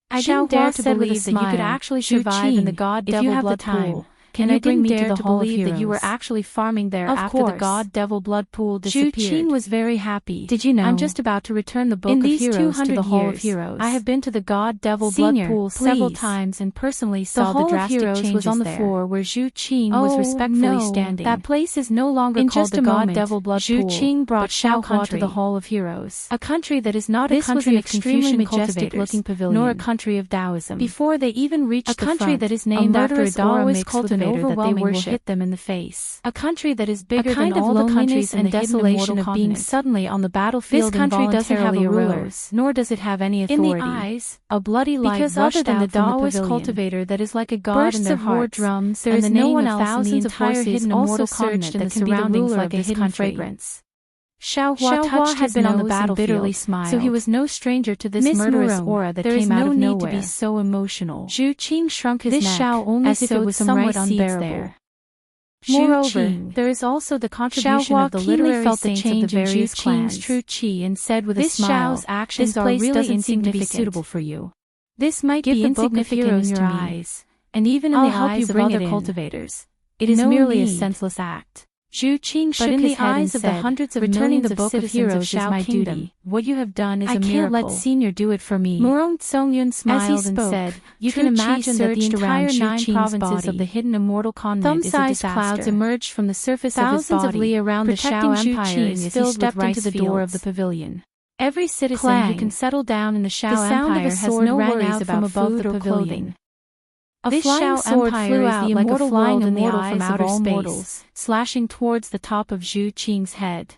I didn't dare to believe that you could actually survive in the God-Devil blood pool, and I didn't dare to believe that you were actually farming there after the God-Devil blood pool disappeared. Zhu Qing was very happy. Did you know? I'm just about to return the Book of Heroes to the Hall of Heroes. I have been to the God-Devil blood pool several times and personally saw the drastic changes there. The Hall of Heroes was on the floor where Zhu Qing was respectfully standing. That place is no longer called the God-Devil blood pool. Zhu Qing brought Xiaohua to the Hall of Heroes, a country that is not a country of extremely majestic-looking pavilion, nor a country of Taoism. Before they even reached the front, a country that is named after a Taoist cultivator that will hit them in the face. A country that is bigger than all the countries and the desolation of being suddenly on the battlefield. This country doesn't have a ruler, nor does it have any authority. In the eyes, a bloody light rushed out from the pavilion. Because other than the Taoist cultivator that is like a god in their hearts, drums, there is no one else in the entire hidden immortal continent that can be the ruler of this country. Xiaohua had been on the battlefield, so he was no stranger to this murderous aura that came out of nowhere. There is no need to be so emotional. Zhu Qing shrunk his neck, as if it was somewhat unbearable. Moreover, there is also the contribution of the literary saints of the various clans. True Qi and said with a smile, "This actions are really insignificant. Suitable for you. This might be insignificant in your eyes, and even in the eyes of other cultivators. It is merely a senseless act." Zhu Qing shook his head and said, "Returning the Book of Heroes is my duty. What you have done is a miracle. I can't let Senior do it for me." Murong Tsongyun smiled and said, "You can imagine that the entire 9 provinces of the hidden immortal continent is a disaster. Thumb-sized clouds emerged from the surface of his body. Thousands of li around the Shao Empire is filled with rice fields. The door of the pavilion. Every citizen who can settle down in the Shao Empire has no worries about food or clothing. A flying sword flew out like a flying immortal from outer space, slashing towards the top of Zhu Qing's head.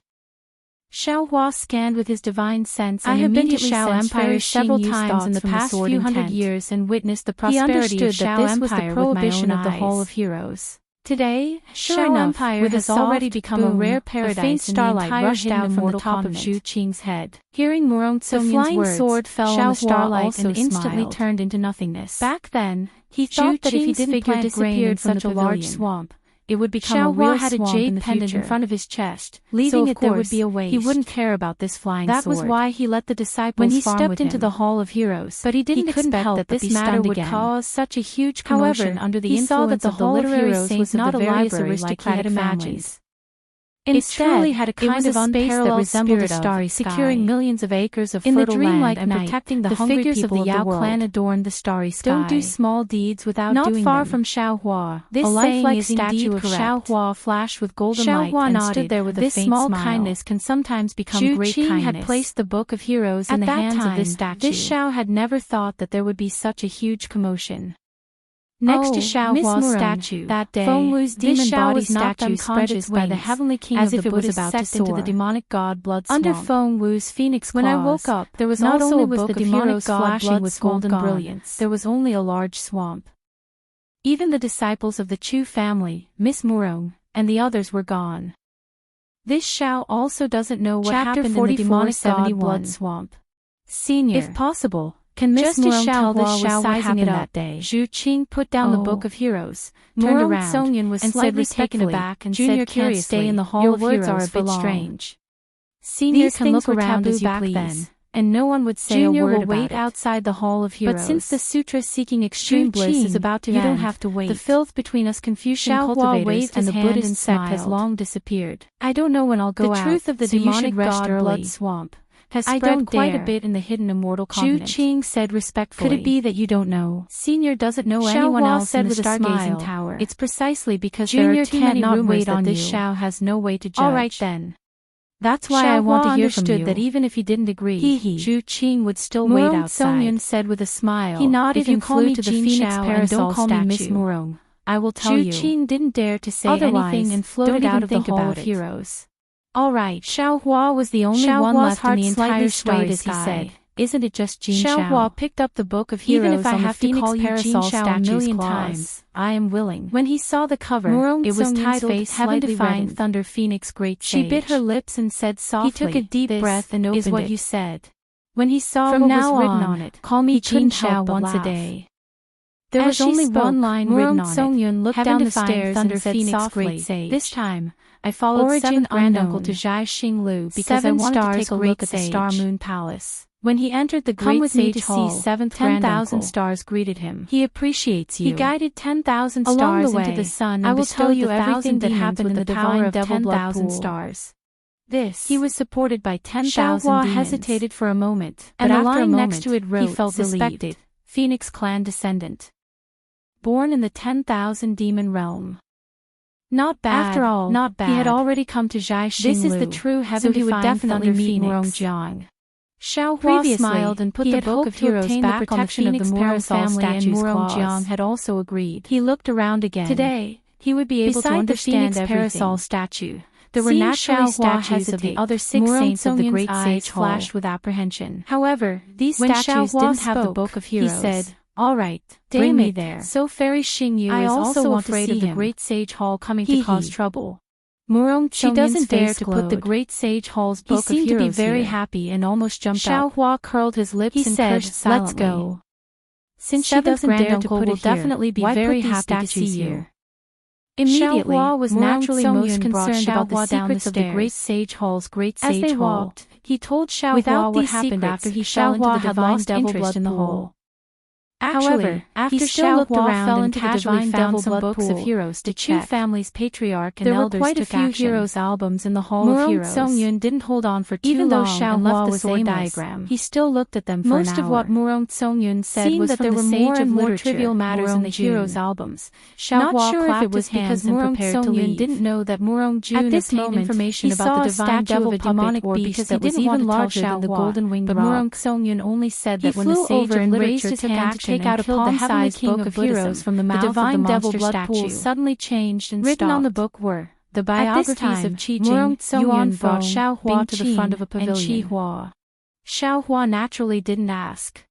Xiaohua scanned with his divine sense and immediately sensed Empire several times in the past few hundred years and witnessed the prosperity of Shao Empire was the prohibition of the Hall of Heroes. Today, Shao Empire has already become a rare paradise, and starlight rushed out from the top of Zhu Qing's head. Hearing Murong Tsongyun's words, flying sword fell on the starlight and instantly turned into nothingness. Back then, he thought that if he didn't plant disappeared from such a large swamp, it would become a real had a jade pendant in front of his chest, leaving it there would be a waste. He wouldn't care about this flying sword. That was why he let the disciples when he stepped into the Hall of Heroes. But he didn't expect that this matter would cause such a huge commotion. However, under the influence of the literary saints not a library like he had imagined. Instead, it truly had a kind of unparalleled that resembled a starry sky, securing millions of acres of fertile land and protecting the hungry people of the world. Clan adorned the starry sky. Don't do small deeds without doing them. Not far from Xiaohua, this a lifelike statue of Xiaohua flashed with golden light and stood there with a faint smile. This small kindness can sometimes become great kindness. Zhu Qing had placed the Book of Heroes in the hands of this statue. This Xiao had never thought that there would be such a huge commotion. Next to Xiao Hua's statue, that day, Feng Wu's demon body statue spread its wings by the heavenly king as if it was about to soar into the demonic god blood swamp. Under Feng Wu's phoenix claws, when I woke up, there was not only was the demonic god flashing with golden brilliance, there was only a large swamp. Even the disciples of the Chu family, Miss Murong, and the others were gone. This Xiao also doesn't know what happened in the demonic god blood swamp. Senior, if possible, can Miss Murong tell this Xiao what happened that day? Zhu Qing put down the Book of Heroes, turned around, Songyun was slightly taken aback and said curiously, stay in the Hall of Heroes are a bit strange. Senior these can look around as you please, then, and no one would say Junior a word will about wait it. Outside the Hall of Heroes. But since the sutra seeking extreme bliss is about to end, you don't have to wait. The filth between us Confucian cultivators and the Buddhist sect has long disappeared. I don't know when I'll go out. The truth of the demonic god blood swamp has spread quite a bit in the hidden immortal continent. Zhu Qing said respectfully. Could it be that you don't know? Senior doesn't know anyone else in the stargazing tower. It's precisely because Junior there are too many rumors that this Xiao has no way to judge. All right then. That's why I want to hear from you. That even if he didn't agree, Zhu Qing would still wait outside. Songyun said with a smile. He nodded and flew to the phoenix parasol statue. Don't call me Miss Murong. I will tell you. Zhu Qing didn't dare to say anything and floated out of the Hall of Heroes. All right. Xiao Hua was the only one left in the entire starry sky. He said, "Isn't it just Jin Xiao?" Xiao Hua picked up the Book of Heroes. Even if I have to call you Jin Xiao a million times, I am willing. When he saw the cover, it was titled Heaven-Defying Thunder Phoenix Great Sage. She bit her lips and said softly, he took a deep breath and opened it. Is what you said. When he saw what was written on it, call me Jin Xiao once a day. There was only one line written on it. Songyun looked down the stairs and said softly, this time, I followed seventh granduncle to Zhai Xinglu because I wanted to take a look at the Star Moon Palace. When he entered the Great Sage Hall, 10,000 stars greeted him. He appreciates you. He guided 10,000 stars into the sun and bestowed the everything that happened in the power of 10,000 stars. He was supported by 10,000 demons. Xiao Hua hesitated for a moment, but after a moment, next to it wrote, he felt suspected, Phoenix clan descendant. Born in the 10,000 demon realm. Not bad. After all, not bad. He had already come to Zhai Xinglu. This is the true heaven, so he would definitely meet Murong Jiang. Xiao Hua smiled and put the Book of Heroes back on the Phoenix parasol family, and Murong Jiang had also agreed. He looked around again. Today, he would be able to understand the parasol statue. There were naturally statues of the other 6 saints of the Great Sage flashed with apprehension. However, these statues didn't have the Book of Heroes. He said, all right, bring me there. So Fairy Xingyu is also afraid of the Great Sage Hall coming to cause trouble. Murong she doesn't dare to put the Great Sage Hall's Book of Heroes. He seemed to be very happy and almost jumped up. Xiao Hua curled his lips and cursed silently. Let's go. Since she doesn't dare to put it here, definitely be very happy to see you. Immediately, Xiao Hua was naturally most concerned about the secrets of the Great Sage Hall's Great Sage Hall. He told Xiao Hua what happened after he fell into the divine devil blood in the hole. However, after Xiao Hua fell into the divine devil blood books of heroes to check, the Chu family's patriarch and elders took action. There were quite a few heroes albums in the Hall of Heroes. Songyun didn't hold on for too long. Even though Xiao Hua was aimless, he still looked at them for an hour. Most of what Murong Songyun said was from the sage of more trivial matters in the heroes albums. Xiao Hua clapped if it was because Murong Songyun didn't know that Murong Jun obtained information about the divine devil demonic beast that was even larger than the golden winged rock. But Murong Songyun only said that when the sage of literature took action take out a palm-sized book of heroes from the mouth of the monster statue suddenly changed and written on the book were the biographies of Qi Jing. Yuan brought Xiao Hua to the front of a pavilion. Xiao Hua naturally didn't ask.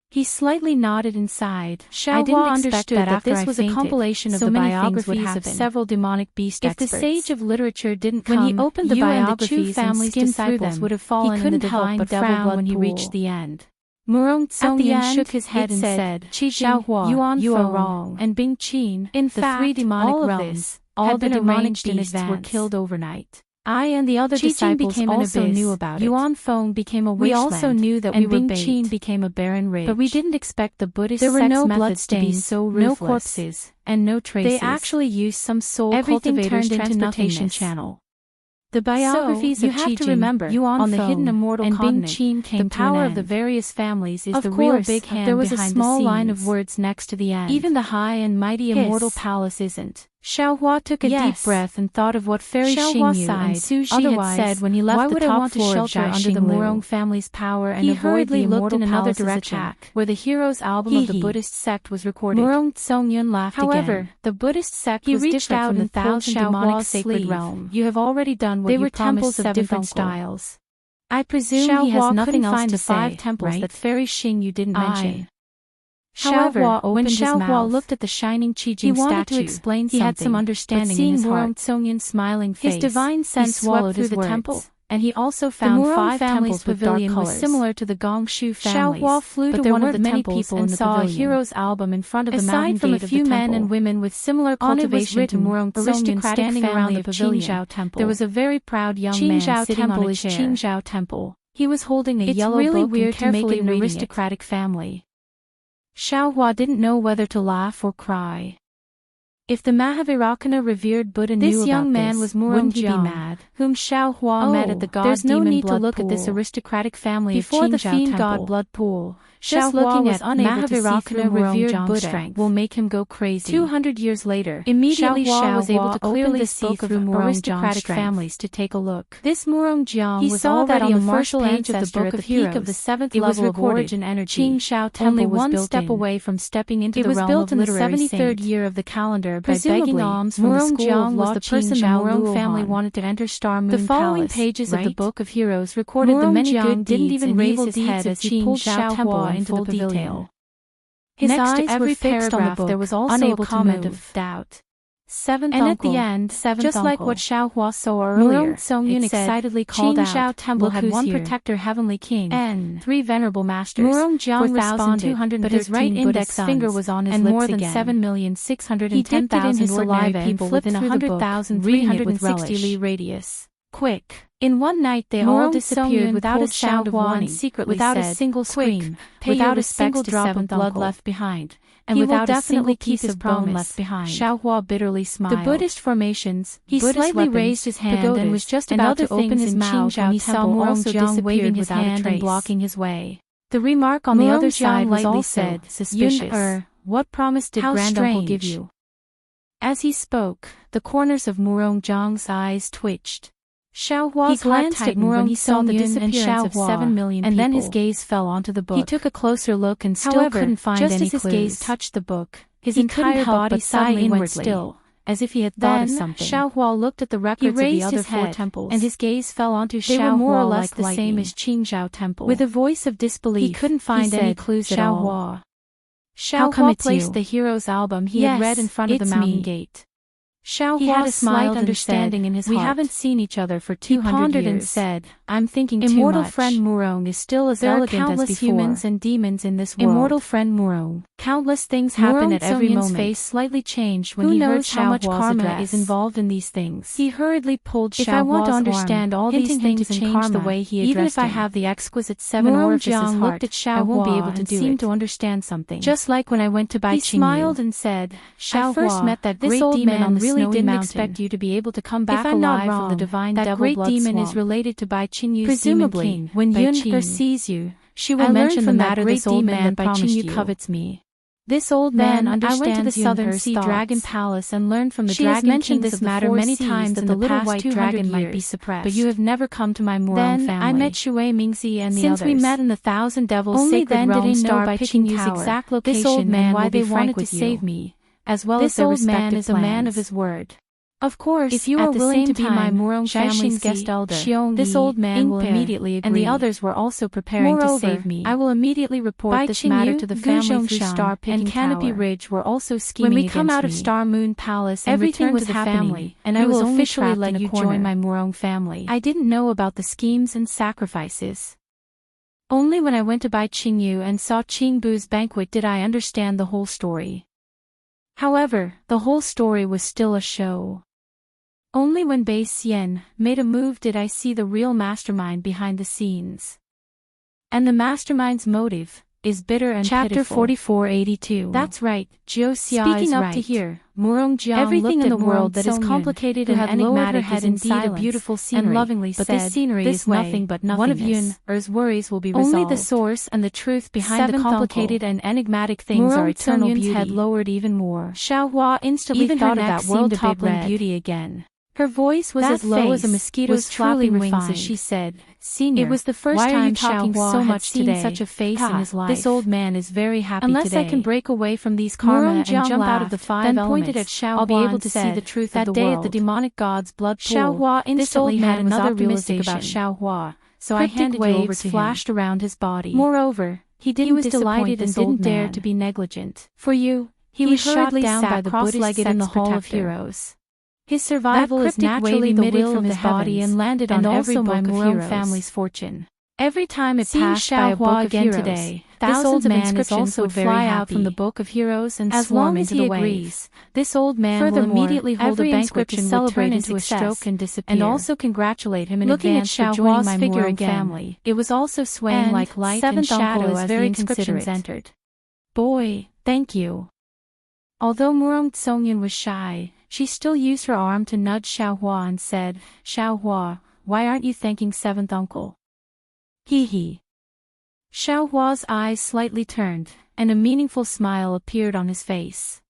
He slightly nodded and sighed. Xiao Hua understood that this was a compilation of the biographies of several demonic beast experts. If the sage of literature didn't come, when he opened the biographies and skimmed through them, would have fallen in the divine devil blood when he reached the end. Murong Songyun shook his head and said, Xiao Hua, you are wrong, and Bing Qin, in the 3 demonic realms, all the demonic beasts were killed overnight. I and the other disciples also knew about it. Yuan Feng became a wasteland. We also knew that we were bait. Qin became a barren ridge. But we didn't expect the Buddhist sex methods to be so ruthless. No corpses, and no traces. They actually used some soul cultivators' transportation channel. The biographies of Qi Jing, on the hidden immortal continent, the power of the various families is the real big hand. There was a small line of words next to the end. Even the high and mighty immortal palace isn't. Xiaohua took a deep breath and thought of what Fairy Xingyu and Su Shi had said when he left the top floor of Zhai under the Murong family's power and avoid the immortal in another direction, where the hero's album of the Buddhist sect was recorded. Murong Tsongyun laughed again. However, the Buddhist sect was different from the thousand demonic sacred realm. You have already done what you promised. They were temples of different styles. I presume he has nothing else to say, five temples that Fairy Xingyu didn't mention. However, when Xiaohua looked at the shining Qijing statue, he wanted to explain something, he had some understanding in his heart. Tsongyun's smiling face, his divine sense swallowed through the temple, and he also found five temples with dark colors, similar to the Gongshu families. Xiaohua flew to one of the temples and saw a hero's album in front of the mountain gate of the temple. Aside from a few men and women with similar cultivation to Murong Tsongyun standing around the pavilion, there was a very proud young man sitting on a chair. Qingzhao Temple. He was holding a yellow book and carefully reading it. It's really weird to make it an aristocratic family. Xiaohua didn't know whether to laugh or cry. If the Mahavairakana revered Buddha knew about this young man was Murong Jiang, whom Xiaohua met at the god there's no need to look at this aristocratic family before the fiend god blood pool. Just looking at Mahavairakana revered Buddha will make him go crazy. 200 years later, immediately Xiaohua was able to clearly see through aristocratic families to take a look. This Murong Jiang was already a martial page of the Book of Heroes. Of the seventh level of origin energy. Qingzhao Temple was one step away from stepping into the realm of literary saint. It was built in the 73rd year of the calendar by begging alms from the school of law. The person the Murong family wanted to enter Star Moon Palace. The following pages of the Book of Heroes recorded the many good deeds didn't even raise his head as he pulled Xiaohua into the pavilion. His eyes were fixed on the book. There was also a comment of doubt. Seventh and uncle. At the end, just like what Xiaohua saw earlier, Tsongyun excitedly called out, Qingzhao Temple had one protector, heavenly king, and three venerable masters. Murong Jiang responded, but his right index finger was on his lips again. And more than 7,610,000 his saliva people within 100,360 li radius. Quick! In one night they all disappeared without a sound of warning, secretly without a single scream, without a single drop of blood left behind, and without a single piece of bone left behind. Xiaohua bitterly smiled. The Buddhist formations, he slightly raised his hand and was just about to open his mouth when he saw Murong Jiang waving his hand and blocking his way. The remark on the other side was also said, suspicious. What promise did granduncle give you? As he spoke, the corners of Murong Jiang's eyes twitched. Xiaohua glanced at Murong when he saw the disappearance of 7 million people, and then his gaze fell onto the book. He took a closer look and still couldn't find any clues. Just as his gaze touched the book, his entire body suddenly went still, as if he had thought of something. Xiaohua looked at the records of the other four temples, and his gaze fell onto Xiaohua. They were more or less the same as Qingzhao Temple. With a voice of disbelief, he couldn't find any clues at all. Xiaohua placed the hero's album he had read in front of the mountain gate. Xiaohua had a slight understanding in his heart. We haven't seen each other for 200 years. He pondered and said, I'm thinking too much. Immortal friend Murong is still as elegant as before. Humans and demons in this world. Immortal friend Murong. Countless things happen at every moment. His face slightly changed when he heard how much karma is involved in these things. He hurriedly pulled Xiaohua's arm. If I want to understand all these things and change the way he addressed even if I have the exquisite seven orifices heart, I won't be able to do it. Seemed to understand something. Just like when I went to Bai Qingyu. He smiled and said, I first met that great demon on the really didn't expect you to be able to come back alive from the divine devil blood swamp. That great demon is related to Bai Qinyu's presumably, demon king. When Yun sees you, she will mention the matter this old man Bai Qinyu covets me. This old man understands. I went to the Southern Sea Dragon Palace and learned from the Dragon Kings this matter many times that the little white dragon might be suppressed. But you have never come to my Murong family. I met Shui Mingzi and the others. Since we met in the Thousand Devils Sacred Realm Star Bai Qinyu's exact location this old man and why they wanted to save me, as well as their respective plans. This old man is a man of his word. Of course, if you are willing to be my Murong family's guest elder, this old man will immediately agree. And the others were also preparing to save me. I will immediately report this matter to the family through Star and Canopy Ridge were also scheming against me. When we come out of Star Moon Palace and return to the family, and I will officially let you join my Murong family. I didn't know about the schemes and sacrifices. Only when I went to Bai Qingyu and saw Qingbu's banquet did I understand the whole story. However, the whole story was still a show. Only when Bai Xian made a move did I see the real mastermind behind the scenes. And the mastermind's motive, is bitter and Chapter pitiful. 4482. That's right, Jiu Xia Speaking is up right. to here, Murongjiang everything looked in the at world that is Murong complicated Songyun, and who had lowered her enigmatic head is in indeed a silence, beautiful scenery, and lovingly but said, this scenery "This is nothing but one of nothingness. Yun's worries will be resolved. Only the source and the truth behind the Seventh complicated uncle. and enigmatic things are Murong eternal Songyun's beauty." head lowered even more. Xiaohua instantly Even thought her of neck that world-toppling red. beauty again. Her voice was That as low as a face mosquito's was truly flapping wings refined. as she said, "Senior, It was the first why are you time talking Xiaohua so had much seen today? such a face in his life. This old man is very happy Unless today. I can break away from these karma and Murongjiang jump out of the laughed, five then pointed at elements, Xiaohua I'll be able and to see said, the truth that of the day world." at the demonic god's blood pool, Xiaohua this old instantly man had was another optimistic realization. about Xiaohua, so I Cryptic handed you over waves to him. flashed around his body. Moreover, he was delighted and didn't dare to be be negligent. For you, He was shot hurriedly down sat by the cross-legged Buddhist in the sect's Hall of protector. Heroes. His survival is cryptic naturally wave the emitted will from of his the body heavens, and landed and on every also my book of Murong heroes. family's fortune. Every time it Seeing passed by a Xiaohua book of again heroes, today, this old thousands of man is inscriptions also would very fly happy. out from the book of heroes and As swarm long as into he the agrees, waves. this old man will Furthermore, immediately hold a every banquet to inscription would celebrate turn his into a success, stroke and disappear. and also congratulate him in Looking at advance for joining Xiaohua's my figure Murong again, family. It was also swaying and like light and seventh shadow uncle is as very the inscriptions considerate. entered. Boy, thank you. Although Murong Songyun was shy, she still used her arm to nudge Xiaohua and said, "Xiaohua, why aren't you thanking seventh uncle?" Hee. Xiaohua's eyes slightly turned, and a meaningful smile appeared on his face.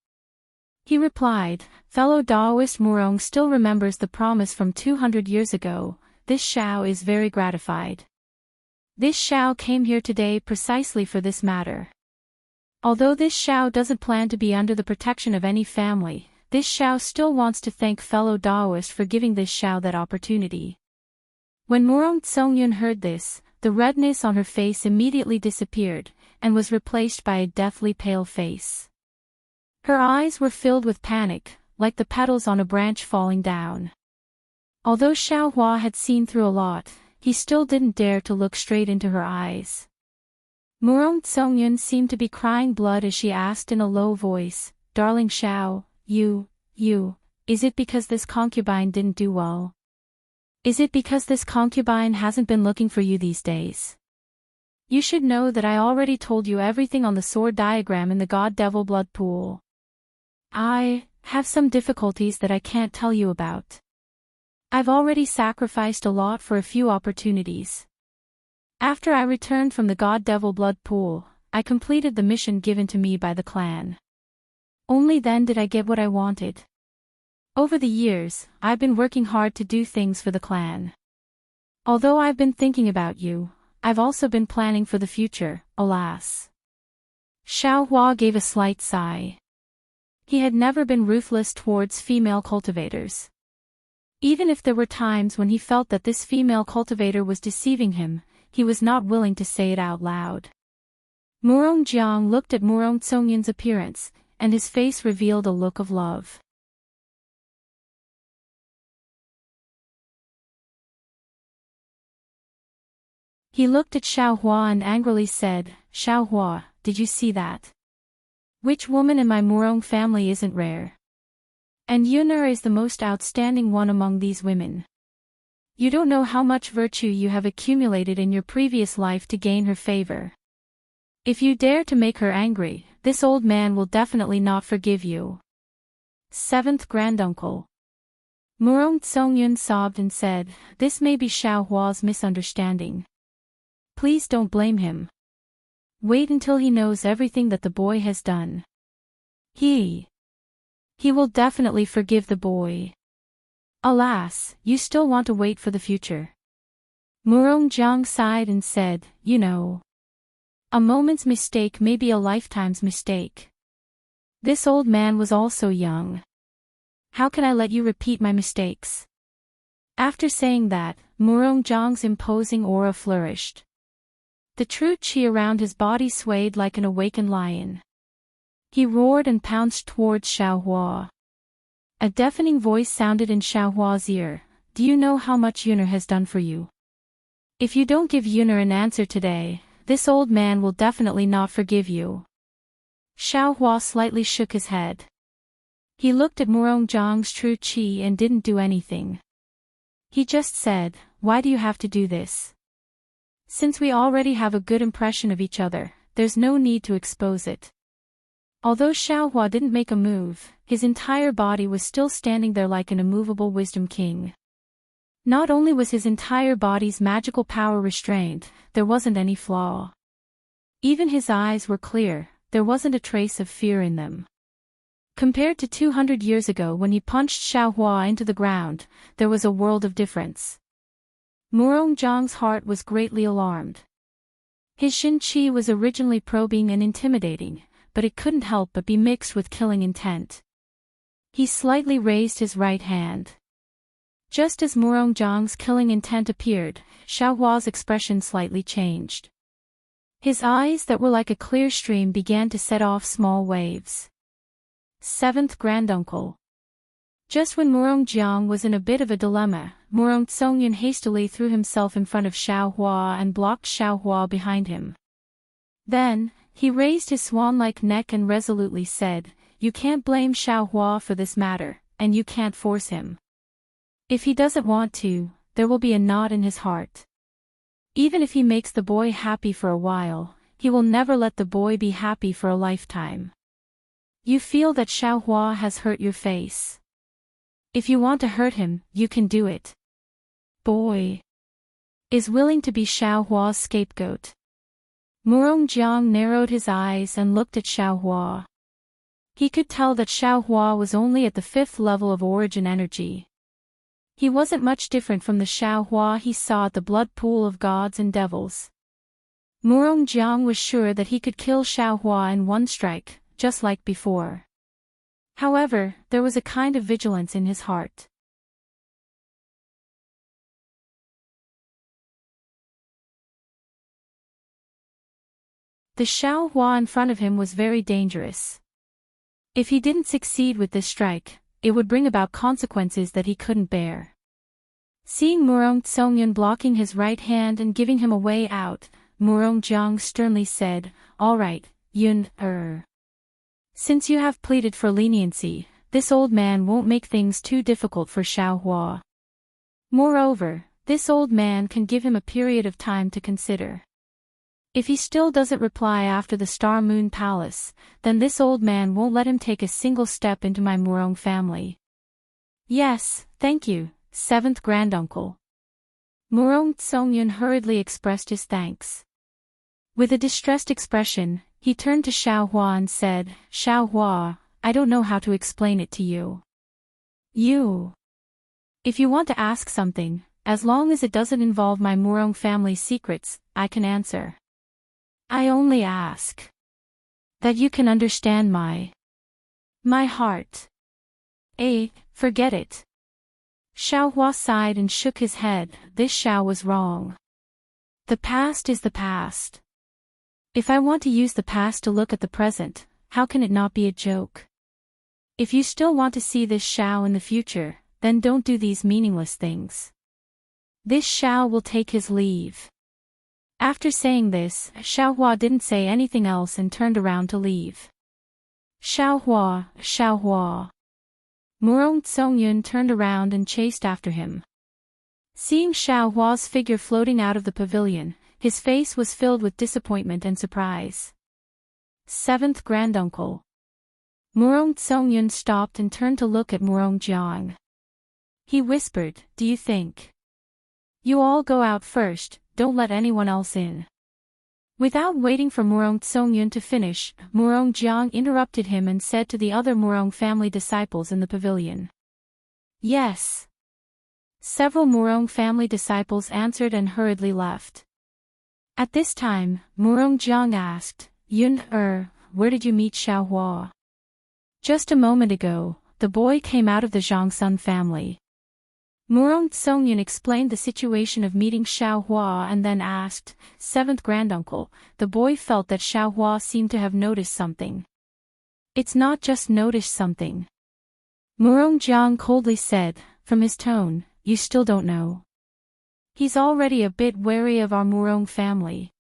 He replied, "Fellow Taoist Murong still remembers the promise from 200 years ago. This Xiao is very gratified. This Xiao came here today precisely for this matter. Although this Xiao doesn't plan to be under the protection of any family, this Xiao still wants to thank fellow Taoist for giving this Xiao that opportunity." When Murong Songyun heard this, the redness on her face immediately disappeared, and was replaced by a deathly pale face. Her eyes were filled with panic, like the petals on a branch falling down. Although Xiaohua had seen through a lot, he still didn't dare to look straight into her eyes. Murong Songyun seemed to be crying blood as she asked in a low voice, "Darling Xiao, is it because this concubine didn't do well? Is it because this concubine hasn't been looking for you these days? You should know that I already told you everything on the sword diagram in the God-Devil blood pool. I have some difficulties that I can't tell you about. I've already sacrificed a lot for a few opportunities. After I returned from the God-Devil blood pool, I completed the mission given to me by the clan. Only then did I get what I wanted. Over the years, I've been working hard to do things for the clan. Although I've been thinking about you, I've also been planning for the future, alas." Xiaohua gave a slight sigh. He had never been ruthless towards female cultivators. Even if there were times when he felt that this female cultivator was deceiving him, he was not willing to say it out loud. Murongjiang looked at Murong Songyun's appearance, and his face revealed a look of love. He looked at Xiaohua and angrily said, "Xiaohua, did you see that? Which woman in my Murong family isn't rare? And Yun'er is the most outstanding one among these women. You don't know how much virtue you have accumulated in your previous life to gain her favor. If you dare to make her angry, this old man will definitely not forgive you." Seventh granduncle. Murong Songyun sobbed and said, "This may be Xiaohua's misunderstanding. Please don't blame him. Wait until he knows everything that the boy has done. He will definitely forgive the boy. Alas, you still want to wait for the future." Murongjiang sighed and said, "You know, a moment's mistake may be a lifetime's mistake. This old man was also young. How can I let you repeat my mistakes?" After saying that, Murongjiang's imposing aura flourished. The true qi around his body swayed like an awakened lion. He roared and pounced towards Xiaohua. A deafening voice sounded in Xiaohua's ear, "Do you know how much Yun'er has done for you? If you don't give Yun'er an answer today, this old man will definitely not forgive you." Xiaohua slightly shook his head. He looked at Murongjiang's true qi and didn't do anything. He just said, "Why do you have to do this? Since we already have a good impression of each other, there's no need to expose it. Although Xiaohua didn't make a move, his entire body was still standing there like an immovable wisdom king. Not only was his entire body's magical power restrained, there wasn't any flaw. Even his eyes were clear, there wasn't a trace of fear in them. Compared to 200 years ago when he punched Xiaohua into the ground, there was a world of difference. Murongjiang's heart was greatly alarmed. His Xin Qi was originally probing and intimidating, but it couldn't help but be mixed with killing intent. He slightly raised his right hand. Just as Murongjiang's killing intent appeared, Xiaohua's expression slightly changed. His eyes that were like a clear stream began to set off small waves. Seventh Granduncle. Just when Murongjiang was in a bit of a dilemma, Murong Tsongyun hastily threw himself in front of Xiaohua and blocked Xiaohua behind him. Then, he raised his swan-like neck and resolutely said, "You can't blame Xiaohua for this matter, and you can't force him. If he doesn't want to, there will be a knot in his heart. Even if he makes the boy happy for a while, he will never let the boy be happy for a lifetime. You feel that Xiaohua has hurt your face. If you want to hurt him, you can do it. Boy is willing to be Xiaohua's scapegoat." Murongjiang narrowed his eyes and looked at Xiaohua. He could tell that Xiaohua was only at the 5th level of origin energy. He wasn't much different from the Xiaohua he saw at the blood pool of gods and devils. Murongjiang was sure that he could kill Xiaohua in one strike, just like before. However, there was a kind of vigilance in his heart. The Xiaohua in front of him was very dangerous. If he didn't succeed with this strike, it would bring about consequences that he couldn't bear. Seeing Murong Tsongyun blocking his right hand and giving him a way out, Murongjiang sternly said, "All right, Yun, Since you have pleaded for leniency, this old man won't make things too difficult for Xiaohua. Moreover, this old man can give him a period of time to consider. If he still doesn't reply after the Star Moon Palace, then this old man won't let him take a single step into my Murong family." "Yes, thank you, 7th Granduncle." Murong Tsongyun hurriedly expressed his thanks. With a distressed expression, he turned to Xiaohua and said, "Xiaohua, I don't know how to explain it to you. If you want to ask something, as long as it doesn't involve my Murong family's secrets, I can answer. I only ask that you can understand my heart." Forget it." Xiaohua sighed and shook his head. This Xiao was wrong. The past is the past. If I want to use the past to look at the present, how can it not be a joke? If you still want to see this Xiao in the future, then don't do these meaningless things. This Xiao will take his leave." After saying this, Xiaohua didn't say anything else and turned around to leave. Xiaohua. Murong Tsongyun turned around and chased after him. Seeing Xiaohua's figure floating out of the pavilion, his face was filled with disappointment and surprise. 7th Granduncle. Murong Tsongyun stopped and turned to look at Murongjiang. He whispered, "Do you think? You all go out first, don't let anyone else in." Without waiting for Murong Tsongyun to finish, Murongjiang interrupted him and said to the other Murong family disciples in the pavilion. "Yes." Several Murong family disciples answered and hurriedly left. At this time, Murongjiang asked, "Yun, where did you meet Xiaohua?" "Just a moment ago, the boy came out of the Zhangsun family." Murong Tsongyun explained the situation of meeting Xiaohua and then asked, 7th Granduncle, the boy felt that Xiaohua seemed to have noticed something. "It's not just noticed something." Murongjiang coldly said, "From his tone, you still don't know. He's already a bit wary of our Murong family."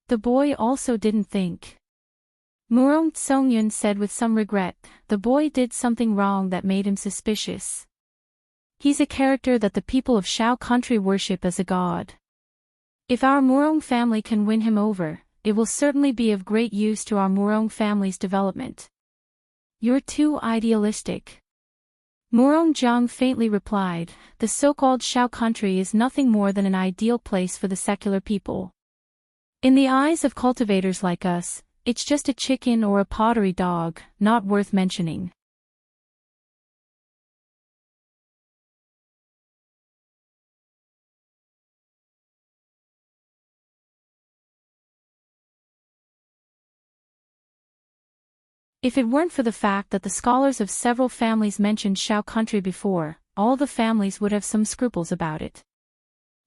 The boy also didn't think. Murong Tsongyun said with some regret, the boy did something wrong that made him suspicious. He's a character that the people of Shao country worship as a god. If our Murong family can win him over, it will certainly be of great use to our Murong family's development. You're too idealistic. Murong Jiang faintly replied, the so-called Shao country is nothing more than an ideal place for the secular people. In the eyes of cultivators like us, it's just a chicken or a pottery dog, not worth mentioning. If it weren't for the fact that the scholars of several families mentioned Shao country before, all the families would have some scruples about it.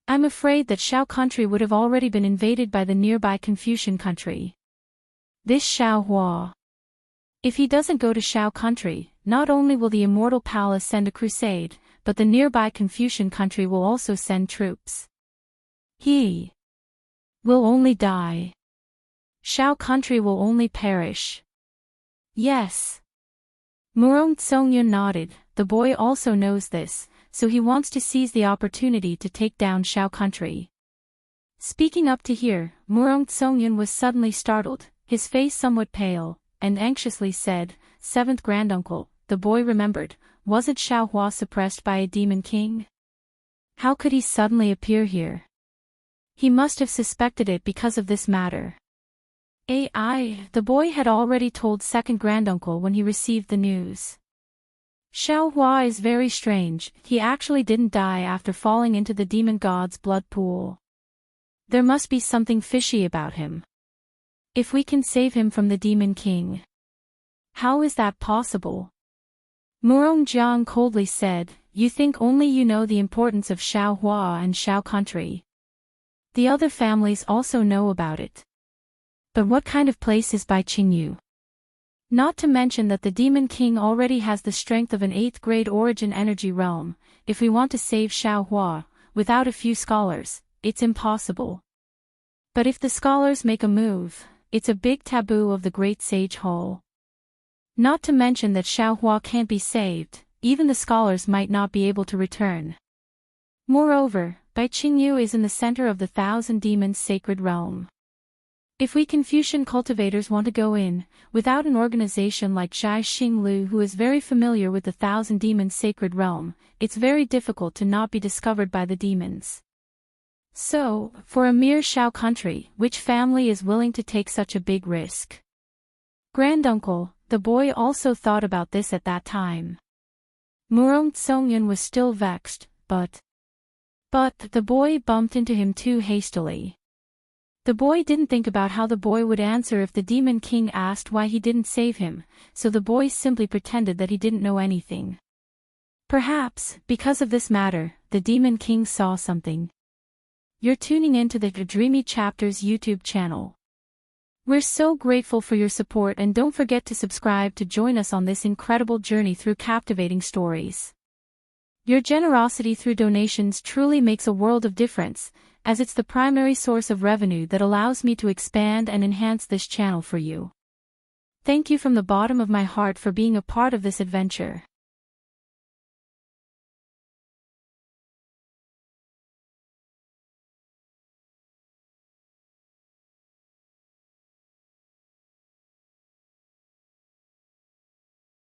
I'm afraid that Shao country would have already been invaded by the nearby Confucian country. This Shao Hua. If he doesn't go to Shao country, not only will the Immortal Palace send a crusade, but the nearby Confucian country will also send troops. He will only die. Shao country will only perish. Yes. Murong Tsongyun nodded, the boy also knows this, so he wants to seize the opportunity to take down Shao country. Speaking up to here, Murong Tsongyun was suddenly startled, his face somewhat pale, and anxiously said, "Seventh granduncle," the boy remembered, wasn't Shao Hua suppressed by a demon king? How could he suddenly appear here? He must have suspected it because of this matter. The boy had already told second granduncle when he received the news. Shao Hua is very strange, he actually didn't die after falling into the demon god's blood pool. There must be something fishy about him. If we can save him from the demon king. How is that possible? Murong Jiang coldly said, you think only you know the importance of Shao Hua and Shao country. The other families also know about it. But what kind of place is Bai Qingyu? Not to mention that the Demon King already has the strength of an 8th grade origin energy realm. If we want to save Shao Hua, without a few scholars, it's impossible. But if the scholars make a move, it's a big taboo of the Great Sage Hall. Not to mention that Shao Hua can't be saved, even the scholars might not be able to return. Moreover, Bai Qingyu is in the center of the Thousand Demons sacred realm. If we Confucian cultivators want to go in, without an organization like Zhai Xinglu who is very familiar with the Thousand Demons sacred realm, it's very difficult to not be discovered by the demons. So, for a mere Shao country, which family is willing to take such a big risk? Granduncle, the boy also thought about this at that time. Murong Tsongyun was still vexed, but the boy bumped into him too hastily. The boy didn't think about how the boy would answer if the Demon King asked why he didn't save him, so the boy simply pretended that he didn't know anything. Perhaps, because of this matter, the Demon King saw something. You're tuning in to the Dreamy Chapters YouTube channel. We're so grateful for your support and don't forget to subscribe to join us on this incredible journey through captivating stories. Your generosity through donations truly makes a world of difference, as it's the primary source of revenue that allows me to expand and enhance this channel for you. Thank you from the bottom of my heart for being a part of this adventure.